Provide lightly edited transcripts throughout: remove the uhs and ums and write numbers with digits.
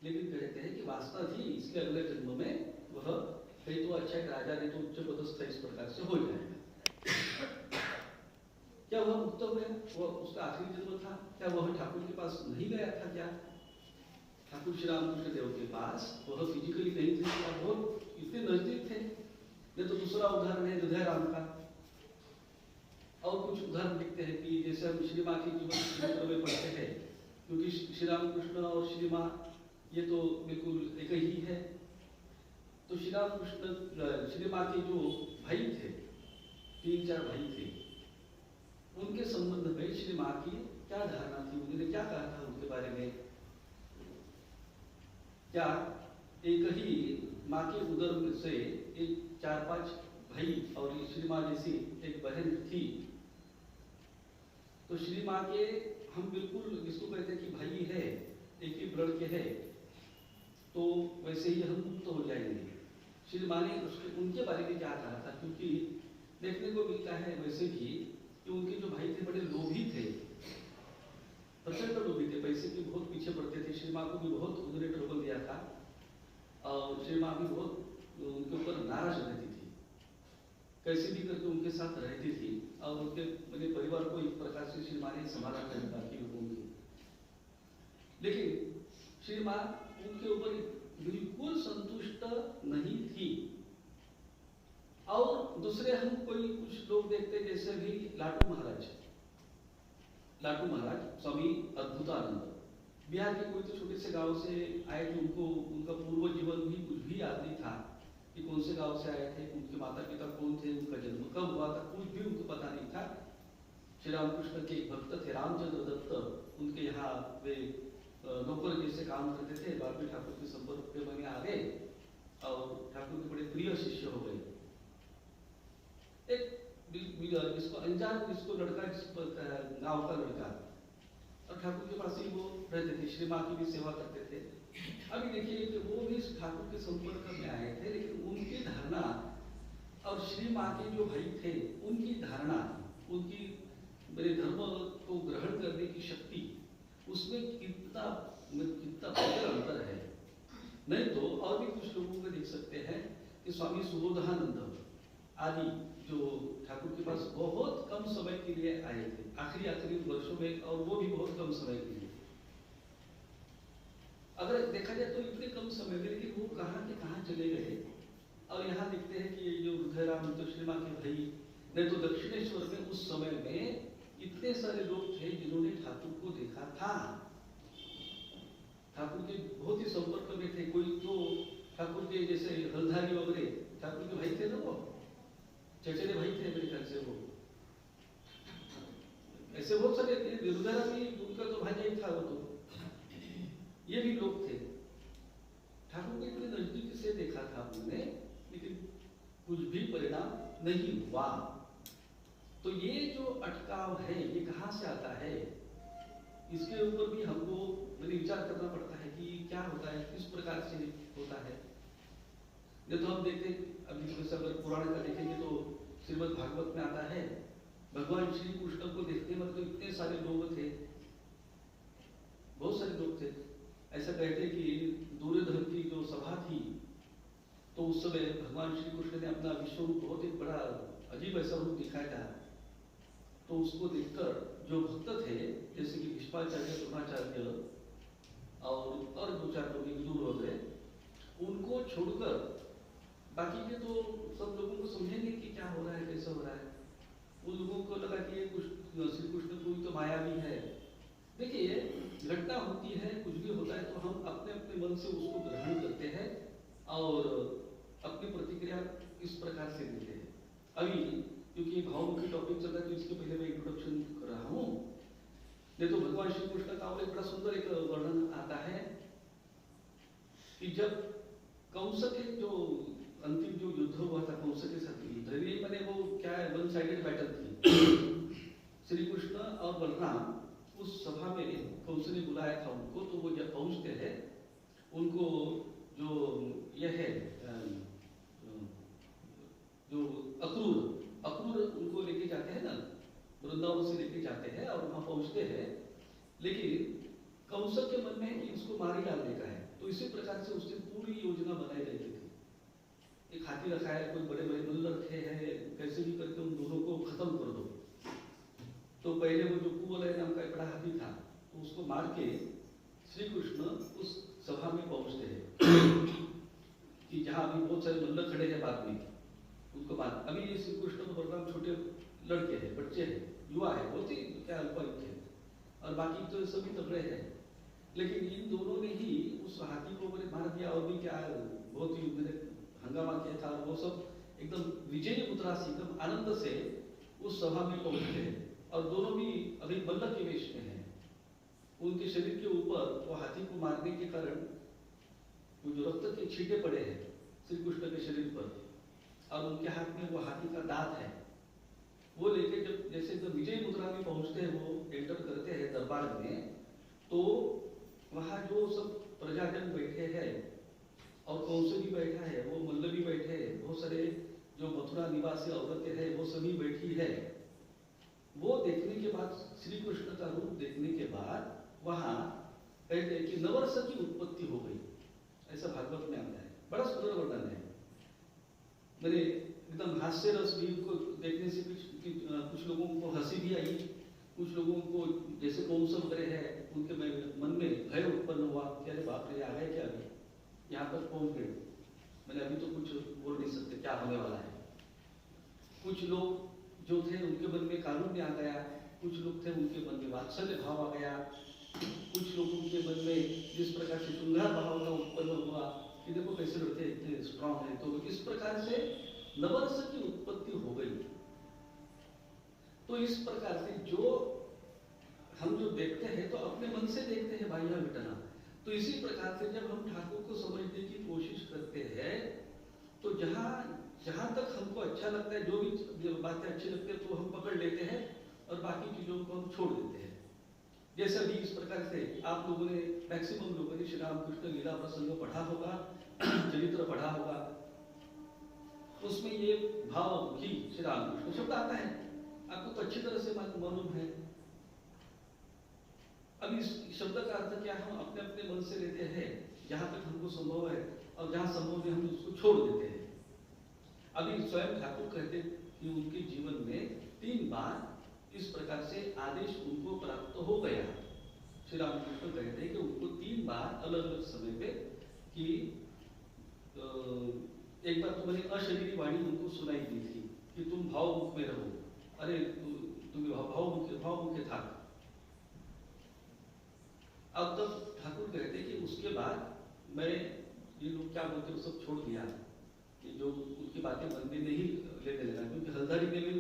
लेकिन कहते हैं कि वासना थी, इसके अगले जन्म में वह कहीं तो अच्छा एक राजा नहीं तो उच्च पदस्थ इस प्रकार से हो जाएगा। क्या वह मुक्त हो गया? वह उसका आखिरी जन्म था? क्या वह ठाकुर के पास नहीं गया था? क्या ठाकुर श्री रामकृष्ण देव के पास वह फिजिकली नहीं थे? क्या बहुत इतने नजदीक थे? नहीं तो दूसरा उदाहरण है हृदय राम का। और कुछ उदाहरण लिखते हैं कि जैसे हम श्री माँ की जीवन चरित्र में पढ़ते हैं, क्योंकि श्री रामकृष्ण और श्री माँ ये तो बिल्कुल एक ही है। तो श्री रामकृष्ण श्री माँ के जो भाई थे, 3-4 भाई थे, उनके संबंध में श्री माँ की क्या धारणा थी, उन्होंने क्या कहा था उनके बारे में? क्या एक ही माँ के उदर में से एक 4-5 भाई और श्री माँ जैसी एक बहन थी, तो श्री माँ के हम बिल्कुल इसको कहते हैं कि भाई है, एक ही ब्लड के है, तो वैसे ही हम मुक्त हो जाएंगे। श्री माँ ने उनके बारे में क्या कहा था? क्योंकि देखने को मिलता है वैसे भी कि उनके जो भाई थे बड़े लोभी थे, प्रचंड लोभी थे, पैसे के बहुत पीछे पड़ते थे। श्री माँ को भी बहुत उन्होंने ट्रबल दिया था और श्री माँ भी बहुत उनके ऊपर नाराज रहती थी, कैसे भी करके उनके साथ रहती थी और उनके मेरे परिवार को एक प्रकार से श्री माँ ने संभाला था बाकी लोगों की। लेकिन श्री माँ उनके ऊपर बिल्कुल संतुष्ट नहीं थी। और दूसरे हम कोई कुछ लोग देखते जैसे भी लाटू महाराज स्वामी अद्भुतानंद, बिहार के कोई तो छोटे से गांव से आए थे, उनको उनका पूर्व जीवन भी कुछ भी याद नहीं था कि कौन से गांव से आए थे, उनके माता पिता कौन थे, उनका जन्म कब हुआ था, कुछ भी उनको पता नहीं था। श्री रामकृष्ण के एक भक्त थे रामचंद्र दत्त, उनके यहाँ वे नौकर जैसे काम करते थे। बाद में ठाकुर के संपर्क पे बने आ गए और ठाकुर के बड़े प्रिय शिष्य हो गए। एक जिसको अनजान जिसको लड़का गांव का लड़का, और ठाकुर के पास ही वो रहते थे, श्री माँ की भी सेवा करते थे। अभी देखिए कि वो भी ठाकुर के संपर्क में आए थे, लेकिन उनकी धारणा और श्री माँ के जो भाई थे उनकी धारणा, उनकी मेरे धर्म को ग्रहण करने की शक्ति, उसमें कितना अंतर है। नहीं तो और भी कुछ लोगों को देख सकते हैं कि स्वामी सुबोधानंद आदि जो ठाकुर के पास बहुत कम समय के लिए आए थे, आखिरी वर्षों में, और वो भी बहुत कम समय के लिए। अगर देखा जाए तो इतने कम समय में, लेकिन वो कहाँ के कहाँ चले गए। और यहाँ देखते हैं कि जो हृदय राम तो श्री माँ के भाई, नहीं तो दक्षिणेश्वर में उस समय में इतने सारे लोग थे जिन्होंने ठाकुर को देखा था, ठाकुर के बहुत ही संपर्क में थे। कोई तो ठाकुर के जैसे हलधारी वगैरह ठाकुर के भाई थे ना, वो चचेरे भाई थे मेरे ख्याल से, वो ऐसे बहुत सारे हृदय भी उनका तो भाई था, वो तो ये भी लोग थे। ठाकुर को इतने नजदीक से देखा था उन्होंने, लेकिन कुछ भी परिणाम नहीं हुआ। तो ये जो अटकाव है ये कहाँ से आता है, इसके ऊपर भी हमको विचार करना पड़ता है कि क्या होता है, किस प्रकार से होता है। नहीं तो हम देखते अभी अगर पुराण का देखेंगे तो श्रीमद् भागवत में आता है, भगवान श्री कृष्ण को देखने में तो इतने सारे लोग थे, बहुत सारे लोग थे। ऐसा कहते कि दुर्योधन की जो सभा थी तो उस समय भगवान श्री कृष्ण ने अपना विश्व रूप बहुत ही बड़ा अजीब ऐसा रूप दिखाया था। तो उसको देखकर जो भक्त थे जैसे कि भीष्माचार्य, द्रोणाचार्य और 2-4 लोग विदुर वगैरह, उनको छोड़कर बाकी के तो सब लोगों को समझेंगे कि क्या हो रहा है, कैसा हो रहा है। उन लोगों को लगा कि ये श्री कृष्ण कोई तो माया भी है। देखिए घटना होती है, कुछ भी होता है तो हम अपने अपने मन से उसको ग्रहण करते हैं और अपनी प्रतिक्रिया इस प्रकार से देते हैं। अभी क्योंकि भावमुखी टॉपिक चल रहा है तो इसके पहले मैं इंट्रोडक्शन कर रहा हूँ। नहीं तो भगवान श्री कृष्ण का एक बड़ा सुंदर एक वर्णन आता है कि जब कंस के जो अंतिम जो युद्ध हुआ था, कंस के साथ युद्ध, ये मैंने वो क्या है, 1 साइडेड बैटल थी। श्री कृष्ण और बलराम उस सभा में कंस ने बुलाया था उनको, तो वो जब पहुंचते हैं उनको जो यह है जो अक्रूर उनको लेके जाते हैं ना, वृंदावन से लेके जाते हैं और वहां पहुंचते हैं। लेकिन कंस के मन में इसको मार ही डालने का है, तो तो इसी प्रकार से उसने पूरी योजना बनाई रहती थी। एक हाथी रखा है, कोई बड़े बड़े मल्ल रखे हैं, कैसे भी करके उन दोनों को खत्म कर दो। तो पहले वो जो कुवलय नाम का एक बड़ा हाथी था, तो उसको मार के श्री कृष्ण उस सभा में पहुंचते हैं कि जहां अभी बहुत सारे मल्ल खड़े हैं बाद में उनको मार। अभी ये श्री कृष्ण और बलराम छोटे लड़के हैं, बच्चे हैं, युवा है, बहुत ही क्या अल्पायुक्त है, और बाकी तो सभी तगड़े हैं। लेकिन इन दोनों ने ही उस हाथी को मैंने मार दिया, और भी क्या बहुत ही मैंने हंगामा किया था। वो सब एकदम विजयी मुद्रा से एकदम आनंद से उस सभा में पहुंचते हैं, और दोनों भी अभी मल्ल के वेश में हैं। उनके शरीर के ऊपर वो हाथी को मारने के कारण वो जो रक्त के छींटे पड़े हैं श्री कृष्ण के शरीर पर, और उनके हाथ में वो हाथी का दांत है। वो लेके जब जैसे जब विजय मुद्रा में पहुंचते हैं, वो एंटर करते हैं दरबार में, तो वहां जो सब प्रजाजन बैठे हैं और कौन भी बैठा है, वो मल्ल भी बैठे हैं, बहुत सारे जो मथुरा निवासी औरतें हैं वो सभी बैठी है। वो देखने के बाद, श्री कृष्ण का रूप देखने के बाद वहां कहते हैं कि नवरस की उत्पत्ति हो गई, ऐसा भागवत में आता है। बड़ा सुंदर वर्णन है। मैंने एकदम हास्य रस भी उनको देखने से कुछ लोगों को हंसी भी आई, कुछ लोगों को जैसे कौशल वगैरह है उनके मन में भय उत्पन्न हुआ कि अरे बाप रे, आ गए क्या, अभी यहाँ तक पहुंच गए, मैंने अभी तो कुछ बोल नहीं सकते क्या होने वाला है। कुछ लोग जो थे उनके मन में कारुण्य आ गया, कुछ लोग थे उनके मन में वात्सल्य भाव आ गया, कुछ लोगों के मन में जिस प्रकार से श्रृंगार भाव का उत्पन्न हुआ कि देखो कैसे लड़के इतने स्ट्रांग है। तो इस प्रकार से नवरस की उत्पत्ति हो गई। तो इस प्रकार से जो हम जो देखते हैं तो अपने मन से देखते हैं बाह्य घटना। तो इसी प्रकार से जब हम ठाकुर को समझने की कोशिश करते हैं, तो जहां तक हमको अच्छा लगता है, जो भी बातें अच्छी लगती है तो हम पकड़ लेते हैं, और बाकी चीजों को हम छोड़ देते हैं। जैसा भी इस प्रकार से आप लोगों ने, मैक्सिमम लोगों ने श्री रामकृष्ण लीला प्रसंग पढ़ा होगा, चरित्र पढ़ा होगा, उसमें ये भाव ही श्री रामकृष्ण शब्द आता है, आपको तो अच्छी तरह से मालूम है। अब इस शब्द का अर्थ क्या, हम अपने अपने मन से लेते हैं जहां तक हमको संभव है, और जहां संभव नहीं हम उसको छोड़ देते हैं। अभी स्वयं ठाकुर कहते कि उनके जीवन में 3 बार इस प्रकार से आदेश उनको प्राप्त हो गया। श्री रामकृष्ण कहते हैं कि उनको 3 बार अलग अलग समय पे कि एक बार तो मैंने अशरीरी वाणी उनको सुनाई दी थी कि तुम भावमुख में रहो, अरे तुम भावमुख था। अब तब ठाकुर कहते कि उसके बाद मैं ये लोग क्या बोलते वो सब छोड़ दिया, कि जो उनकी बातें मन में नहीं लेने लगा, क्योंकि हल्दारी में भी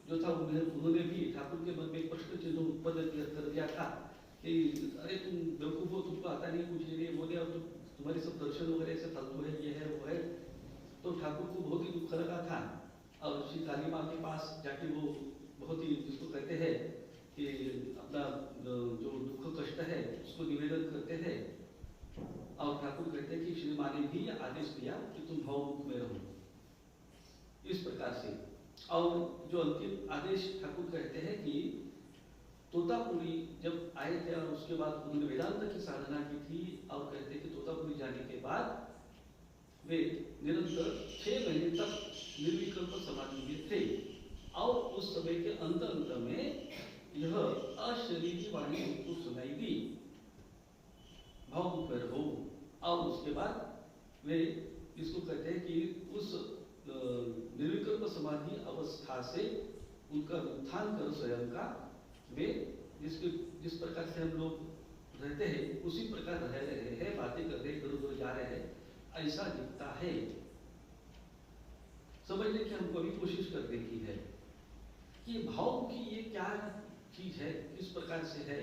जो था उन्होंने भी ठाकुर के मन में एक प्रश्न चिन्ह उत्पन्न कर दिया था कि अरे तुम बेवकूफ हो, तुमको आता नहीं, कुछ नहीं बोले, और तुम्हारे सब दर्शन वगैरह से फालतू है, ये है वो है। तो ठाकुर को बहुत ही दुख लगा था, और श्री काली माँ के पास जाके वो बहुत ही, जिसको कहते हैं कि अपना जो दुख कष्ट है उसको निवेदन करते हैं, और ठाकुर कहते हैं कि श्री माँ ने भी आदेश दिया कि तुम भावमुख में रहो, इस प्रकार से। और जो अंतिम आदेश ठाकुर कहते हैं कि तोतापुरी जब आए थे और उसके बाद उन्होंने वेदांत की साधना की थी, और कहते हैं कि तोतापुरी जाने के बाद वे निरंतर 6 महीने तक निर्विकल्प समाधि में थे, और उस समय के अंत में यह अशरीरी वाणी उनको सुनाई दी, भावमुख में रहो। और उसके बाद वे इसको कहते हैं कि उस निर्विकल्प समाधि अवस्था से उनका उत्थान कर स्वयं का, वे जिस प्रकार से हम लोग रहते हैं उसी प्रकार रह रहे हैं, बातें कर रहे, इधर उधर जा रहे हैं, ऐसा दिखता है। समझने की हमको भी कोशिश करने की है कि भाव की ये क्या चीज है, किस प्रकार से है,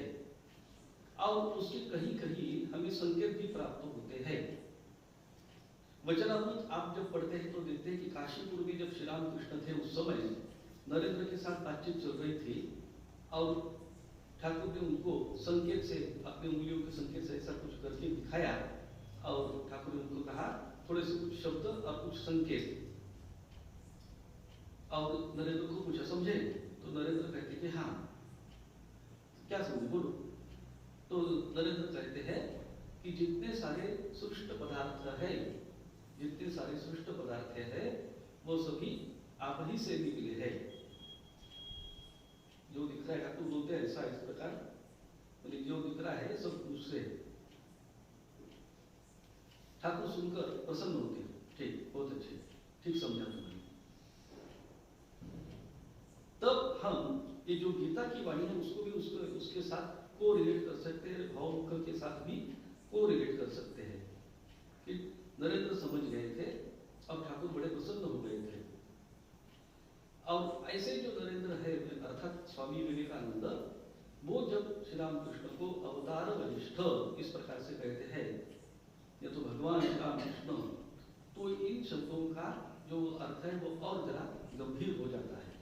और उसके कहीं कहीं हमें संकेत भी प्राप्त होते हैं। वचनामृत आप जब पढ़ते हैं तो देखते हैं कि काशीपुर में जब श्री रामकृष्ण थे उस समय नरेंद्र के साथ बातचीत चल रही थी, और ठाकुर ने उनको संकेत से, अपने उंगलियों के संकेत से ऐसा कुछ करके दिखाया, और ठाकुर ने उनको कहा थोड़े से कुछ शब्द और कुछ संकेत, और नरेंद्र को पूछा समझे, तो नरेंद्र कहते कि हाँ, क्या समझे बोलो। तो नरेंद्र कहते हैं कि जितने सारे सारे सृष्ट पदार्थ है वो सभी आप ही से निकले हैं। जो दिख रहा है ठाकुर बोलते हैं ऐसा इस प्रकार, बोले जो दिख रहा है सब उससे। ठाकुर सुनकर प्रसन्न होते हैं, ठीक, बहुत अच्छे, ठीक समझा तुमने। तब हम ये जो गीता की वाणी है उसको भी उसके साथ को रिलेट कर सकते हैं, भाव के साथ भी को रिलेट कर सकते हैं कि नरेंद्र समझ गए थे और ठाकुर बड़े प्रसन्न हो गए थे। और ऐसे जो नरेंद्र है अर्थात स्वामी विवेकानंद, वो जब श्री रामकृष्ण को अवतार वरिष्ठ इस प्रकार से कहते हैं या तो भगवान श्री रामकृष्ण, तो इन शब्दों का जो अर्थ है वो और जरा गंभीर हो जाता है।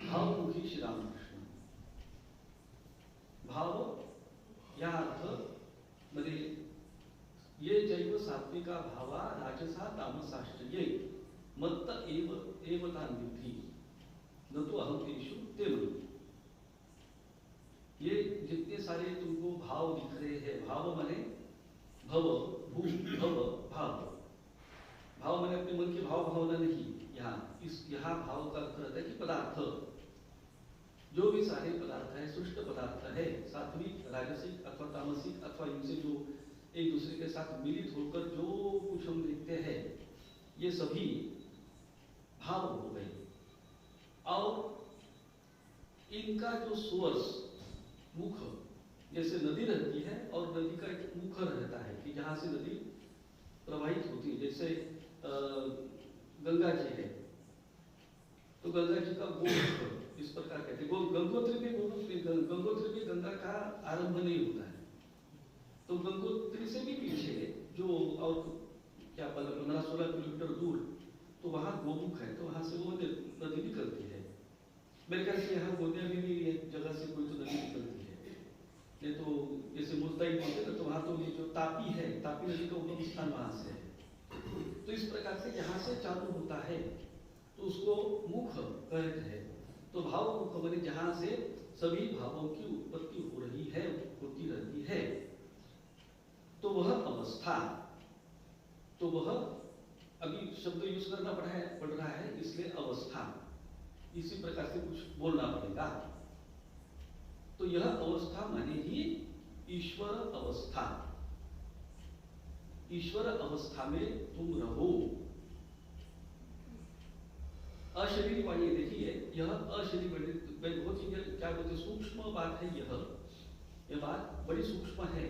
भावमुखी श्री रामकृष्ण, भाव या अर्थ म्हणजे ये जैव सात्विका भावा राजसा तामसाश्च ये मत्त एव तान विद्धि न तो अहम तेषु ते मनु। ये जितने सारे तुमको भाव दिख रहे हैं, भाव माने भव भू भव भाव, भाव माने अपने मन की भाव भावना नहीं, यहाँ भाव का अर्थ रहता है कि पदार्थ, जो भी सारे पदार्थ है सृष्ट पदार्थ है, सात्विक राजसिक अथवा तामसिक अथवा इनसे जो एक दूसरे के साथ मिलित होकर जो कुछ हम देखते हैं ये सभी भाव हो गए। और इनका जो सोर्स मुख, जैसे नदी रहती है और नदी का एक मुख रहता है कि जहां से नदी प्रवाहित होती है, जैसे गंगा जी है तो गंगा जी का गोमुख इस प्रकार कहते हैं। गंगोत्री में गंगा का आरंभ नहीं होता है, तो गंगोत्री से भी पीछे जो और क्या 15-16 किलोमीटर दूर तो वहां गोमुख है, तो वहां से वो नदी निकलती है। मेरे ख्याल से यहाँ गोंदिया में भी एक जगह से कोई तो नदी निकलती है, ये तो जैसे मुल्ताई बोलते हैं तो वहां तो ये जो तापी है, तापी नदी का उद्गम स्थान वहां से है। तो इस प्रकार से यहाँ से चालू होता है तो उसको मुख कहते हैं। तो भाव मुख माने जहां से सभी भावों की उत्पत्ति हो रही है, होती रहती है, तो वह अवस्था, तो वह अभी शब्द यूज करना पड़ रहा है इसलिए अवस्था, इसी प्रकार से कुछ बोलना पड़ेगा। तो यह अवस्था माने ही ईश्वर अवस्था, ईश्वर अवस्था में तुम रहो। अशरीरी वाणी, देखिए यह अशरीरी वाणी बहुत ही क्या बोलते सूक्ष्म बात है। यह बात बड़ी सूक्ष्म है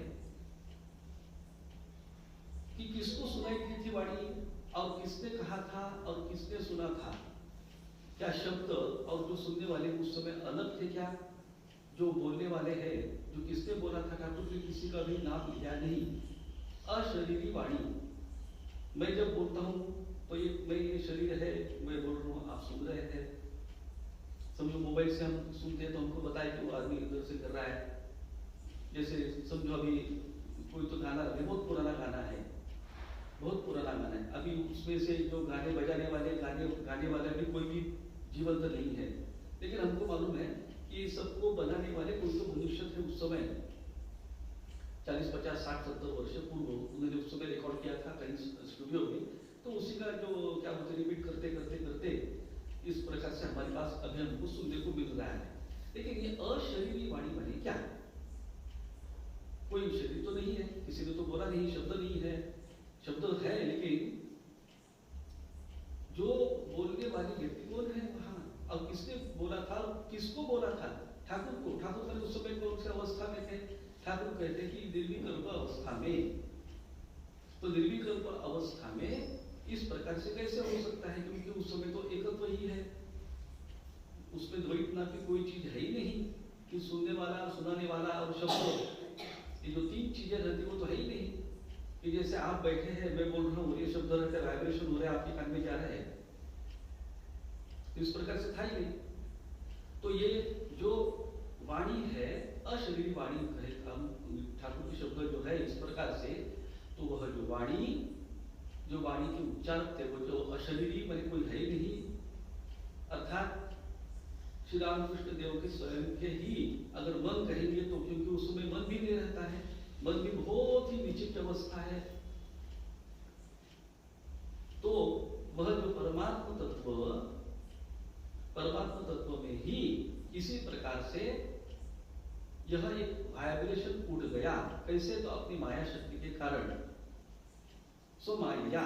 कि किसको सुनाई दी थी वाणी और किसने कहा था और किसने सुना था। क्या शब्द और जो सुनने वाले उस समय अलग थे क्या? जो बोलने वाले हैं, जो किसने बोला था ठाकुर ने किसी का भी नाम लिया नहीं। अशरीरी वाणी, मैं जब बोलता हूँ तो ये शरीर है, मैं बोल रहा हूँ, आप सुन रहे थे। समझो मोबाइल से हम सुनते हैं तो हमको बताए कि वो आदमी इधर से कर रहा है। जैसे समझो अभी कोई तो गाना, बहुत पुराना गाना है, बहुत पुराना गाना है, अभी उसमें से जो गाने बजाने वाले गाने वाले भी कोई भी जीवंत नहीं है, लेकिन हमको मालूम है कि सबको बनाने वाले कोई तो मनुष्य थे उस समय 40, 50, 60, 70 वर्ष पूर्व। उन्होंने उस समय रिकॉर्ड किया था कहीं स्टूडियो में, तो उसी का जो क्या बोलते रिपीट करते करते करते इस प्रकार से हमारे पास अभी हमको सुनने को मिल रहा है। लेकिन ये अशरीरी वाणी माने क्या? कोई शरीर तो नहीं है, किसी ने तो बोला नहीं, शब्द नहीं है, शब्द है लेकिन जो बोलने वाली व्यक्ति कौन है वहां, और किसने बोला था, किसको बोला था? ठाकुर को। ठाकुर उस समय कौन सी अवस्था में थे? ठाकुर कहते कि निर्विकल्प अवस्था में। तो निर्विकल्प अवस्था में इस प्रकार से कैसे हो सकता है? क्योंकि उस समय तो एकत्व ही है, उसमें द्वैत नाम की कोई चीज है ही नहीं कि सुनने वाला, सुनाने वाला और शब्द, ये जो तीन चीजें रहती वो तो है ही नहीं कि जैसे आप बैठे हैं, मैं बोल रहा हूँ, ये शब्द रहते हैं, वाइब्रेशन हो रहे हैं, आपके कान में जा रहे हैं, इस प्रकार से था ही नहीं। तो ये जो वाणी है अशरीरी वाणी कहे हम, ठाकुर के शब्द जो है इस प्रकार से, तो वह जो वाणी के उच्चार थे वो जो अशरीरी माने कोई है ही नहीं, अर्थात श्री रामकृष्ण देव के स्वयं के ही अगर मन कहेंगे तो, क्योंकि उस समय मन भी नहीं रहता है, मन भी बहुत ही विचित्र अवस्था है, तो वह जो परमात्मा तत्व में ही इसी प्रकार से यह एक वाइब्रेशन उड़ गया। कैसे? तो अपनी माया शक्ति के कारण, सो माया,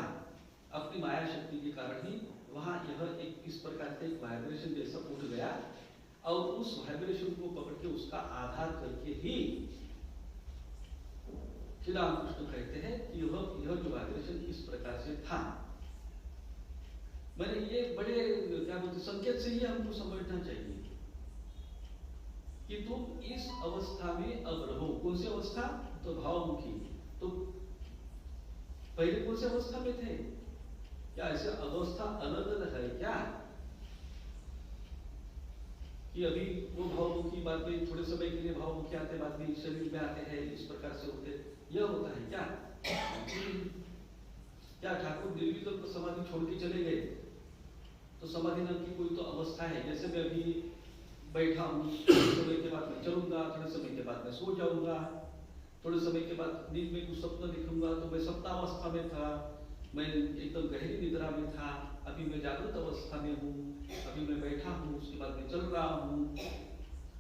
अपनी माया शक्ति के कारण ही वहां यह एक इस प्रकार से एक वाइब्रेशन जैसा उठ गया, और उस वाइब्रेशन को पकड़ के उसका आधार करके ही श्री रामकृष्ण कहते हैं कि यह जो वाइब्रेशन इस प्रकार से था। मैंने ये बड़े क्या बोलते संकेत से ही हमको समझना चाहिए कि तुम इस अवस्था में अब रहो। कौन सी अवस्था? तो भावमुखी। तो पहले कौन सी अवस्था में थे? क्या ऐसे अवस्था अलग अलग है क्या? कि अभी वो भावमुखी, बाद में थोड़े समय के लिए भावमुखी आते, बाद में शरीर में आते हैं, इस प्रकार से होते, यह होता है क्या? क्या ठाकुर निर्विकल्प समाधि छोड़ के चले गए तो समाधि नाम की कोई तो अवस्था है? जैसे मैं अभी बैठा हूँ, थोड़े समय के बाद मैं चलूंगा, थोड़े समय के बाद मैं सो जाऊंगा, थोड़े समय के बाद नींद में कुछ सपना दिखूंगा, तो मैं सप्तावस्था में था, मैं एकदम गहरी निद्रा में था, अभी मैं जागृत अवस्था में हूँ, अभी मैं बैठा हूँ, उसके बाद मैं चल रहा हूँ।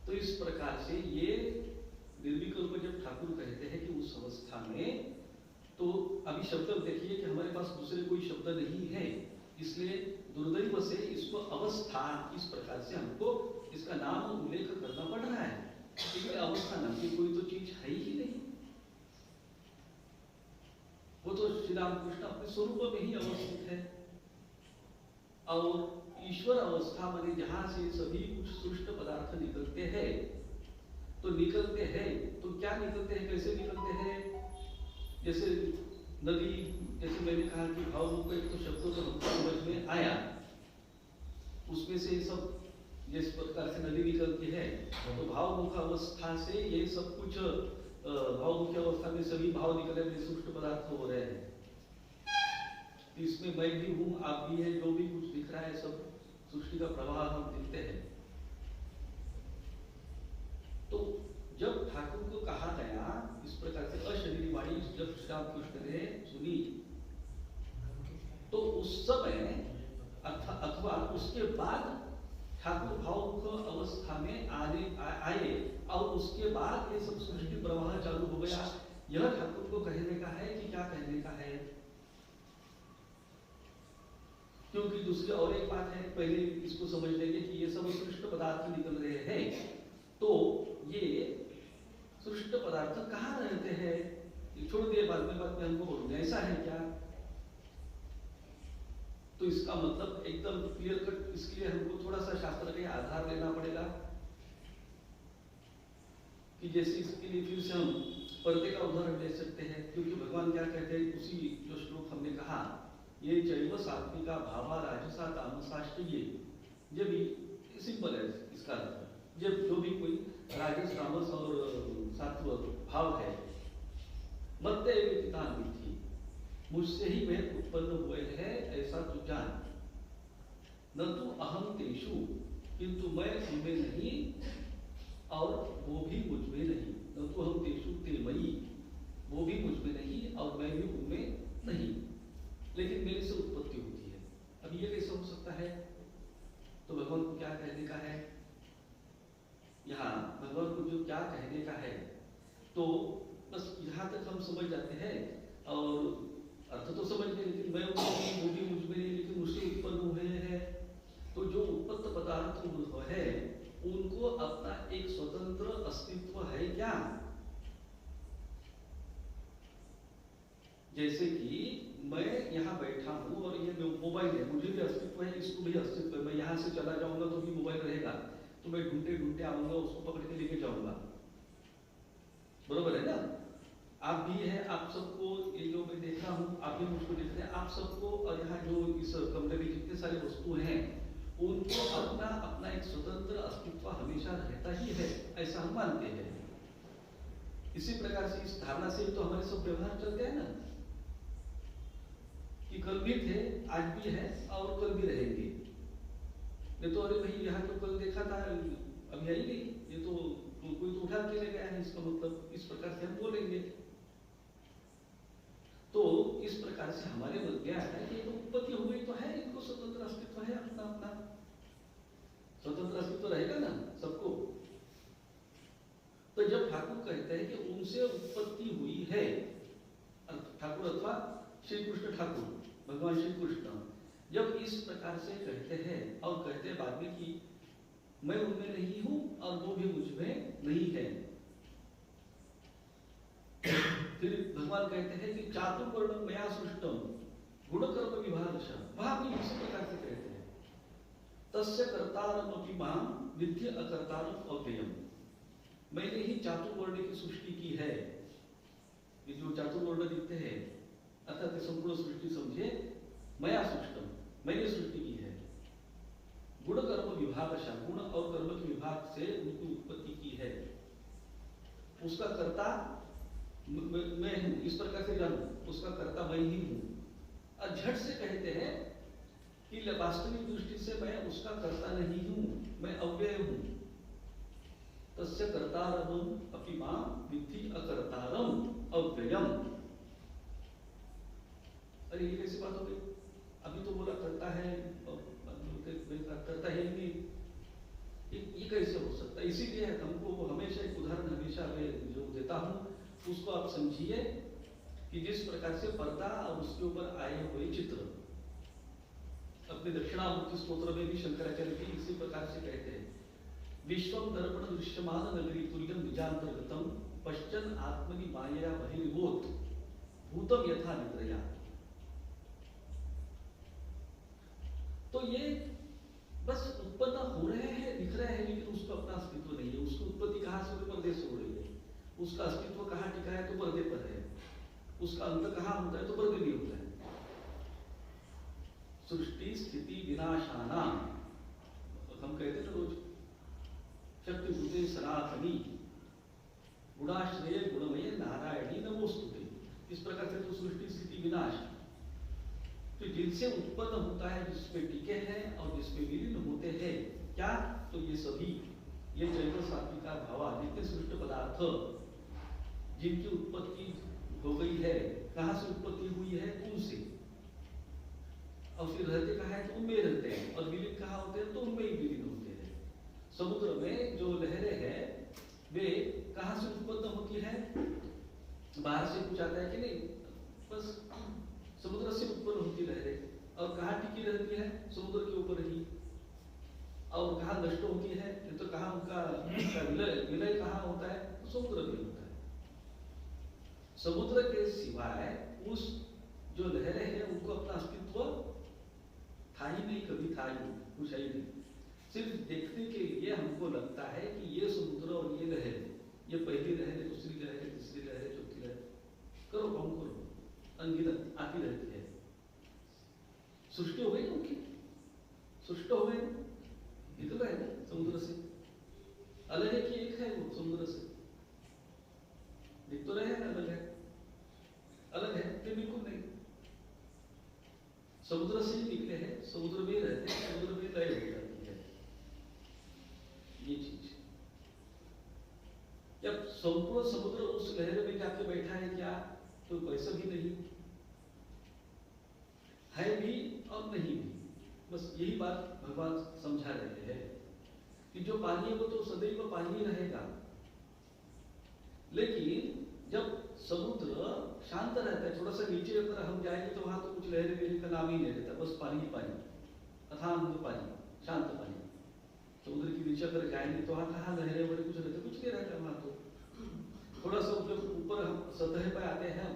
तो इस प्रकार से ये निर्विकल्प जब ठाकुर कहते हैं कि उस अवस्था में, तो अभी शब्द देखिए कि हमारे पास दूसरे कोई शब्द नहीं है, इसलिए दुर्दैव से इसको अवस्था इस प्रकार से हमको इसका नाम उल्लेख करना पड़ रहा है, क्योंकि अवस्था नाम की कोई तो चीज है ही नहीं। वो तो श्री रामकृष्ण अपने स्वरूप में ही अवस्थित है। और ईश्वर अवस्था माने जहां से सभी कुछ सृष्ट पदार्थ निकलते हैं, तो निकलते हैं तो क्या निकलते हैं, कैसे निकलते हैं? जैसे नदी, जैसे मैंने कहा कि भावमुख एक तो शब्दों तो हमको समझ में आया, उसमें से सब जिस प्रकार से नदी निकलती है, तो भावमुख अवस्था से ये सब कुछ भावमुख अवस्था में सभी भाव निकले हुए सूक्ष्म पदार्थ हो रहे हैं। इसमें मैं भी हूँ, आप भी हैं, जो भी कुछ दिख रहा है सब सृष्टि का प्रवाह हम दिखते हैं। तो जब ठाकुर को कहा गया इस प्रकार से अशरीरी वाणी जब श्री रामकृष्ण ने सुनी, तो उस समय अथवा उसके बाद ठाकुर भावमुख अवस्था में आए और उसके बाद ये सब सृष्टि प्रवाह चालू हो गया। यह ठाकुर को कहने का है कि क्या कहने का है? क्योंकि दूसरी और एक बात है, पहले इसको समझ लेंगे कि ये सब सृष्ट पदार्थ निकल रहे हैं, तो ये सृष्ट पदार्थ कहाँ रहते हैं? छोड़ दिए, बाद में हमको बोलूंगा ऐसा है क्या? तो इसका मतलब एकदम क्लियर कट, इसके लिए हमको थोड़ा सा शास्त्र का आधार लेना पड़ेगा कि जैसे इसके लिए फिर से हम पर्दे का उदाहरण ले सकते हैं, क्योंकि भगवान क्या कहते हैं, उसी जो श्लोक हमने कहा, ये जैव सात्विका भावा राजसा तामसाष्टये, ये भी सिंपल है इसका अर्थ। जब जो भी कोई राजस तामस और सात्व भाव है, मत्ते थी, मुझसे ही वे उत्पन्न हुए हैं ऐसा तू जान, न तो अहम तेषु, किंतु मैं उनमें नहीं और वो भी मुझ में नहीं। न तो अहम तेषु ते मयि, वो भी मुझ में नहीं और मैं भी उनमें नहीं, लेकिन मेरे से उत्पत्ति होती है। अब ये कैसे हो सकता है? तो भगवान को क्या कहने का है यहाँ? भगवान को जो क्या कहने का है, तो बस यहाँ तक हम समझ जाते हैं और अर्थ तो समझ गए, लेकिन मैं वो भी मुझ में नहीं, लेकिन मुझसे उत्पन्न हुए हैं। तो जो उत्पत्त पदार्थ है उनको अपना एक स्वतंत्र अस्तित्व है क्या? जैसे कि मैं यहाँ बैठा हूँ और ये मोबाइल है, मुझे भी अस्तित्व है, इसको भी अस्तित्व है। मैं यहाँ से चला जाऊंगा तो भी मोबाइल रहेगा, तो मैं ढूंढते ढूंढते आऊंगा, उसको पकड़ के लेके जाऊंगा, बरोबर है ना? आप भी है, आप सबको, ये जो मैं देख रहा हूँ आप भी मुझको देख रहे हैं, आप सबको, और यहाँ जो इस कमरे में जितने सारे वस्तु हैं उनको अपना अपना एक स्वतंत्र अस्तित्व हमेशा रहता ही है, ऐसा हम मानते हैं। इसी प्रकार से इस धारणा से तो हमारे सब व्यवहार चलते हैं ना, कि कल भी थे, आज भी है और कल भी रहेंगे। नहीं तो अरे भाई यहाँ तो कल देखा था, अभी आई नहीं, ये तो कोई तो उठा के ले गया है, इसका मतलब इस प्रकार से हम बोलेंगे। तो इस प्रकार से हमारे मन क्या है कि तो उत्पत्ति को स्वतंत्र अस्तित्व है अपना अपना, स्वतंत्र अस्तित्व रहेगा ना सबको। तो जब ठाकुर कहते हैं कि उनसे उत्पत्ति हुई है, ठाकुर अथवा श्री कृष्ण ठाकुर, भगवान श्री कृष्ण जब इस प्रकार से कहते हैं और कहते हैं बाद में कि मैं उनमें नहीं हूं और वो भी मुझ में नहीं है, फिर भगवान कहते हैं कि चातुर्वर्णम मया सृष्टम गुणकर्म विभागशः, वहां भी इसी प्रकार से कहते हैं तस्य कर्तारम अपि मां विद्धि अकर्तारम अव्ययम्, मैंने ही चातुर्वर्ण की सृष्टि की है। ये जो चातुर्वर्ण दिखते हैं अर्थात संपूर्ण सृष्टि समझे, मया सृष्टम, मैंने सृष्टि की है। गुण कर्म विभागशः, गुण और कर्म के विभाग से उनकी उत्पत्ति की है। उसका कर्ता मैं हूं, इस प्रकार से जानू, उसका कर्ता मैं ही हूं। और झट से कहते हैं कि वास्तविक दृष्टि से मैं उसका कर्ता नहीं हूं, मैं अव्यय हूं। तस्य कर्तारम अपि मां विद्धि अकर्तारम अव्ययम्। अरे ये कैसी बात हो गई? अभी तो बोला करता है, करता है नहीं, ये कैसे हो सकता है? इसीलिए हमको हमेशा एक उदाहरण हमेशा मैं जो देता हूँ उसको आप समझिए कि जिस प्रकार से पर्दा और उसके ऊपर आए हुए चित्र, अपने दक्षिणामूर्ति स्तोत्र में भी शंकराचार्य भी इसी प्रकार से कहते हैं, विश्वम दर्पण दृश्यमान नगरी तुल्यम निजांतर्गतम पश्चन आत्मनि मायया बहिर्भूत भूतम यथा निद्रया। तो ये बस उत्पन्न हो रहे हैं, दिख रहे हैं, लेकिन उसका अपना अस्तित्व नहीं है। उसकी उत्पत्ति कहां से पर्दे से हो रही है, उसका अस्तित्व कहां टिका है तो पर्दे पर है, उसका अंत कहां होता है तो पर्दे में होता है। सृष्टि स्थिति विनाशाना, हम कहते हैं रोज शक्ति भूते सनातनी गुणाश्रय गुणमय नारायणी नमोस्तुते, इस प्रकार से तो सृष्टि स्थिति विनाश तो जिनसे उत्पन्न होता है, जिसमें टिके हैं और जिसमें विलीन होते हैं, क्या तो ये सभी ये जैव सात्विका भावा नित्य सृष्ट पदार्थ जिनकी उत्पत्ति हो गई है, कहां से उत्पत्ति हुई है? उनसे, और फिर रहते कहां है तो उनमें रहते हैं, और विलीन कहां होते हैं तो उनमें ही विलीन होते हैं। समुद्र में जो लहरें हैं वे कहां से उत्पन्न होती है? बाहर से कुछ आता है कि नहीं, बस समुद्र से उत्पन्न होती लहरें, और कहां टिकी रहती है? समुद्र के ऊपर ही। और कहां नष्ट होती है? तो कहां उनका विलय कहां होता है? तो समुद्र में होता है। समुद्र के सिवाय उस जो लहरें हैं उनको अपना अस्तित्व था ही नहीं, कभी था ही कुछ ही नहीं। सिर्फ देखने के लिए हमको लगता है कि ये समुद्र और ये लहर, ये पहली लहर, दूसरी लहर, तीसरी लहर, चौथी लहर, करो कौन करो, अनगिनत आती रहती है। सृष्टि हो गई ना उनकी, सृष्टि हो गई, निकल रहा है ना समुद्र से। अलग है कि एक है वो समुद्र से? दिख तो रहे हैं ना, अलग है, अलग है कि बिल्कुल नहीं। समुद्र से ही निकले हैं, समुद्र में रहते हैं, समुद्र में लय हो जाती है ये चीज। जब संपूर्ण समुद्र उस लहर में जाके बैठा है क्या? तो वैसा भी नहीं है, भी और नहीं भी। बस यही बात भगवान समझा रहे हैं कि जो पानी है वो तो सदैव पानी रहेगा, लेकिन जब समुद्र शांत रहता है, थोड़ा सा नीचे अगर हम जाएंगे तो वहां तो कुछ लहरें वहरें का नाम ही नहीं रहता, बस पानी ही पानी, अथांग पानी, शांत पानी। समुद्र के नीचे अगर जाएंगे तो वहां कहाँ लहरें वहरें कुछ रहते, कुछ नहीं रहता वहां। तो थोड़ा सा ऊपर हम सतह पर आते हैं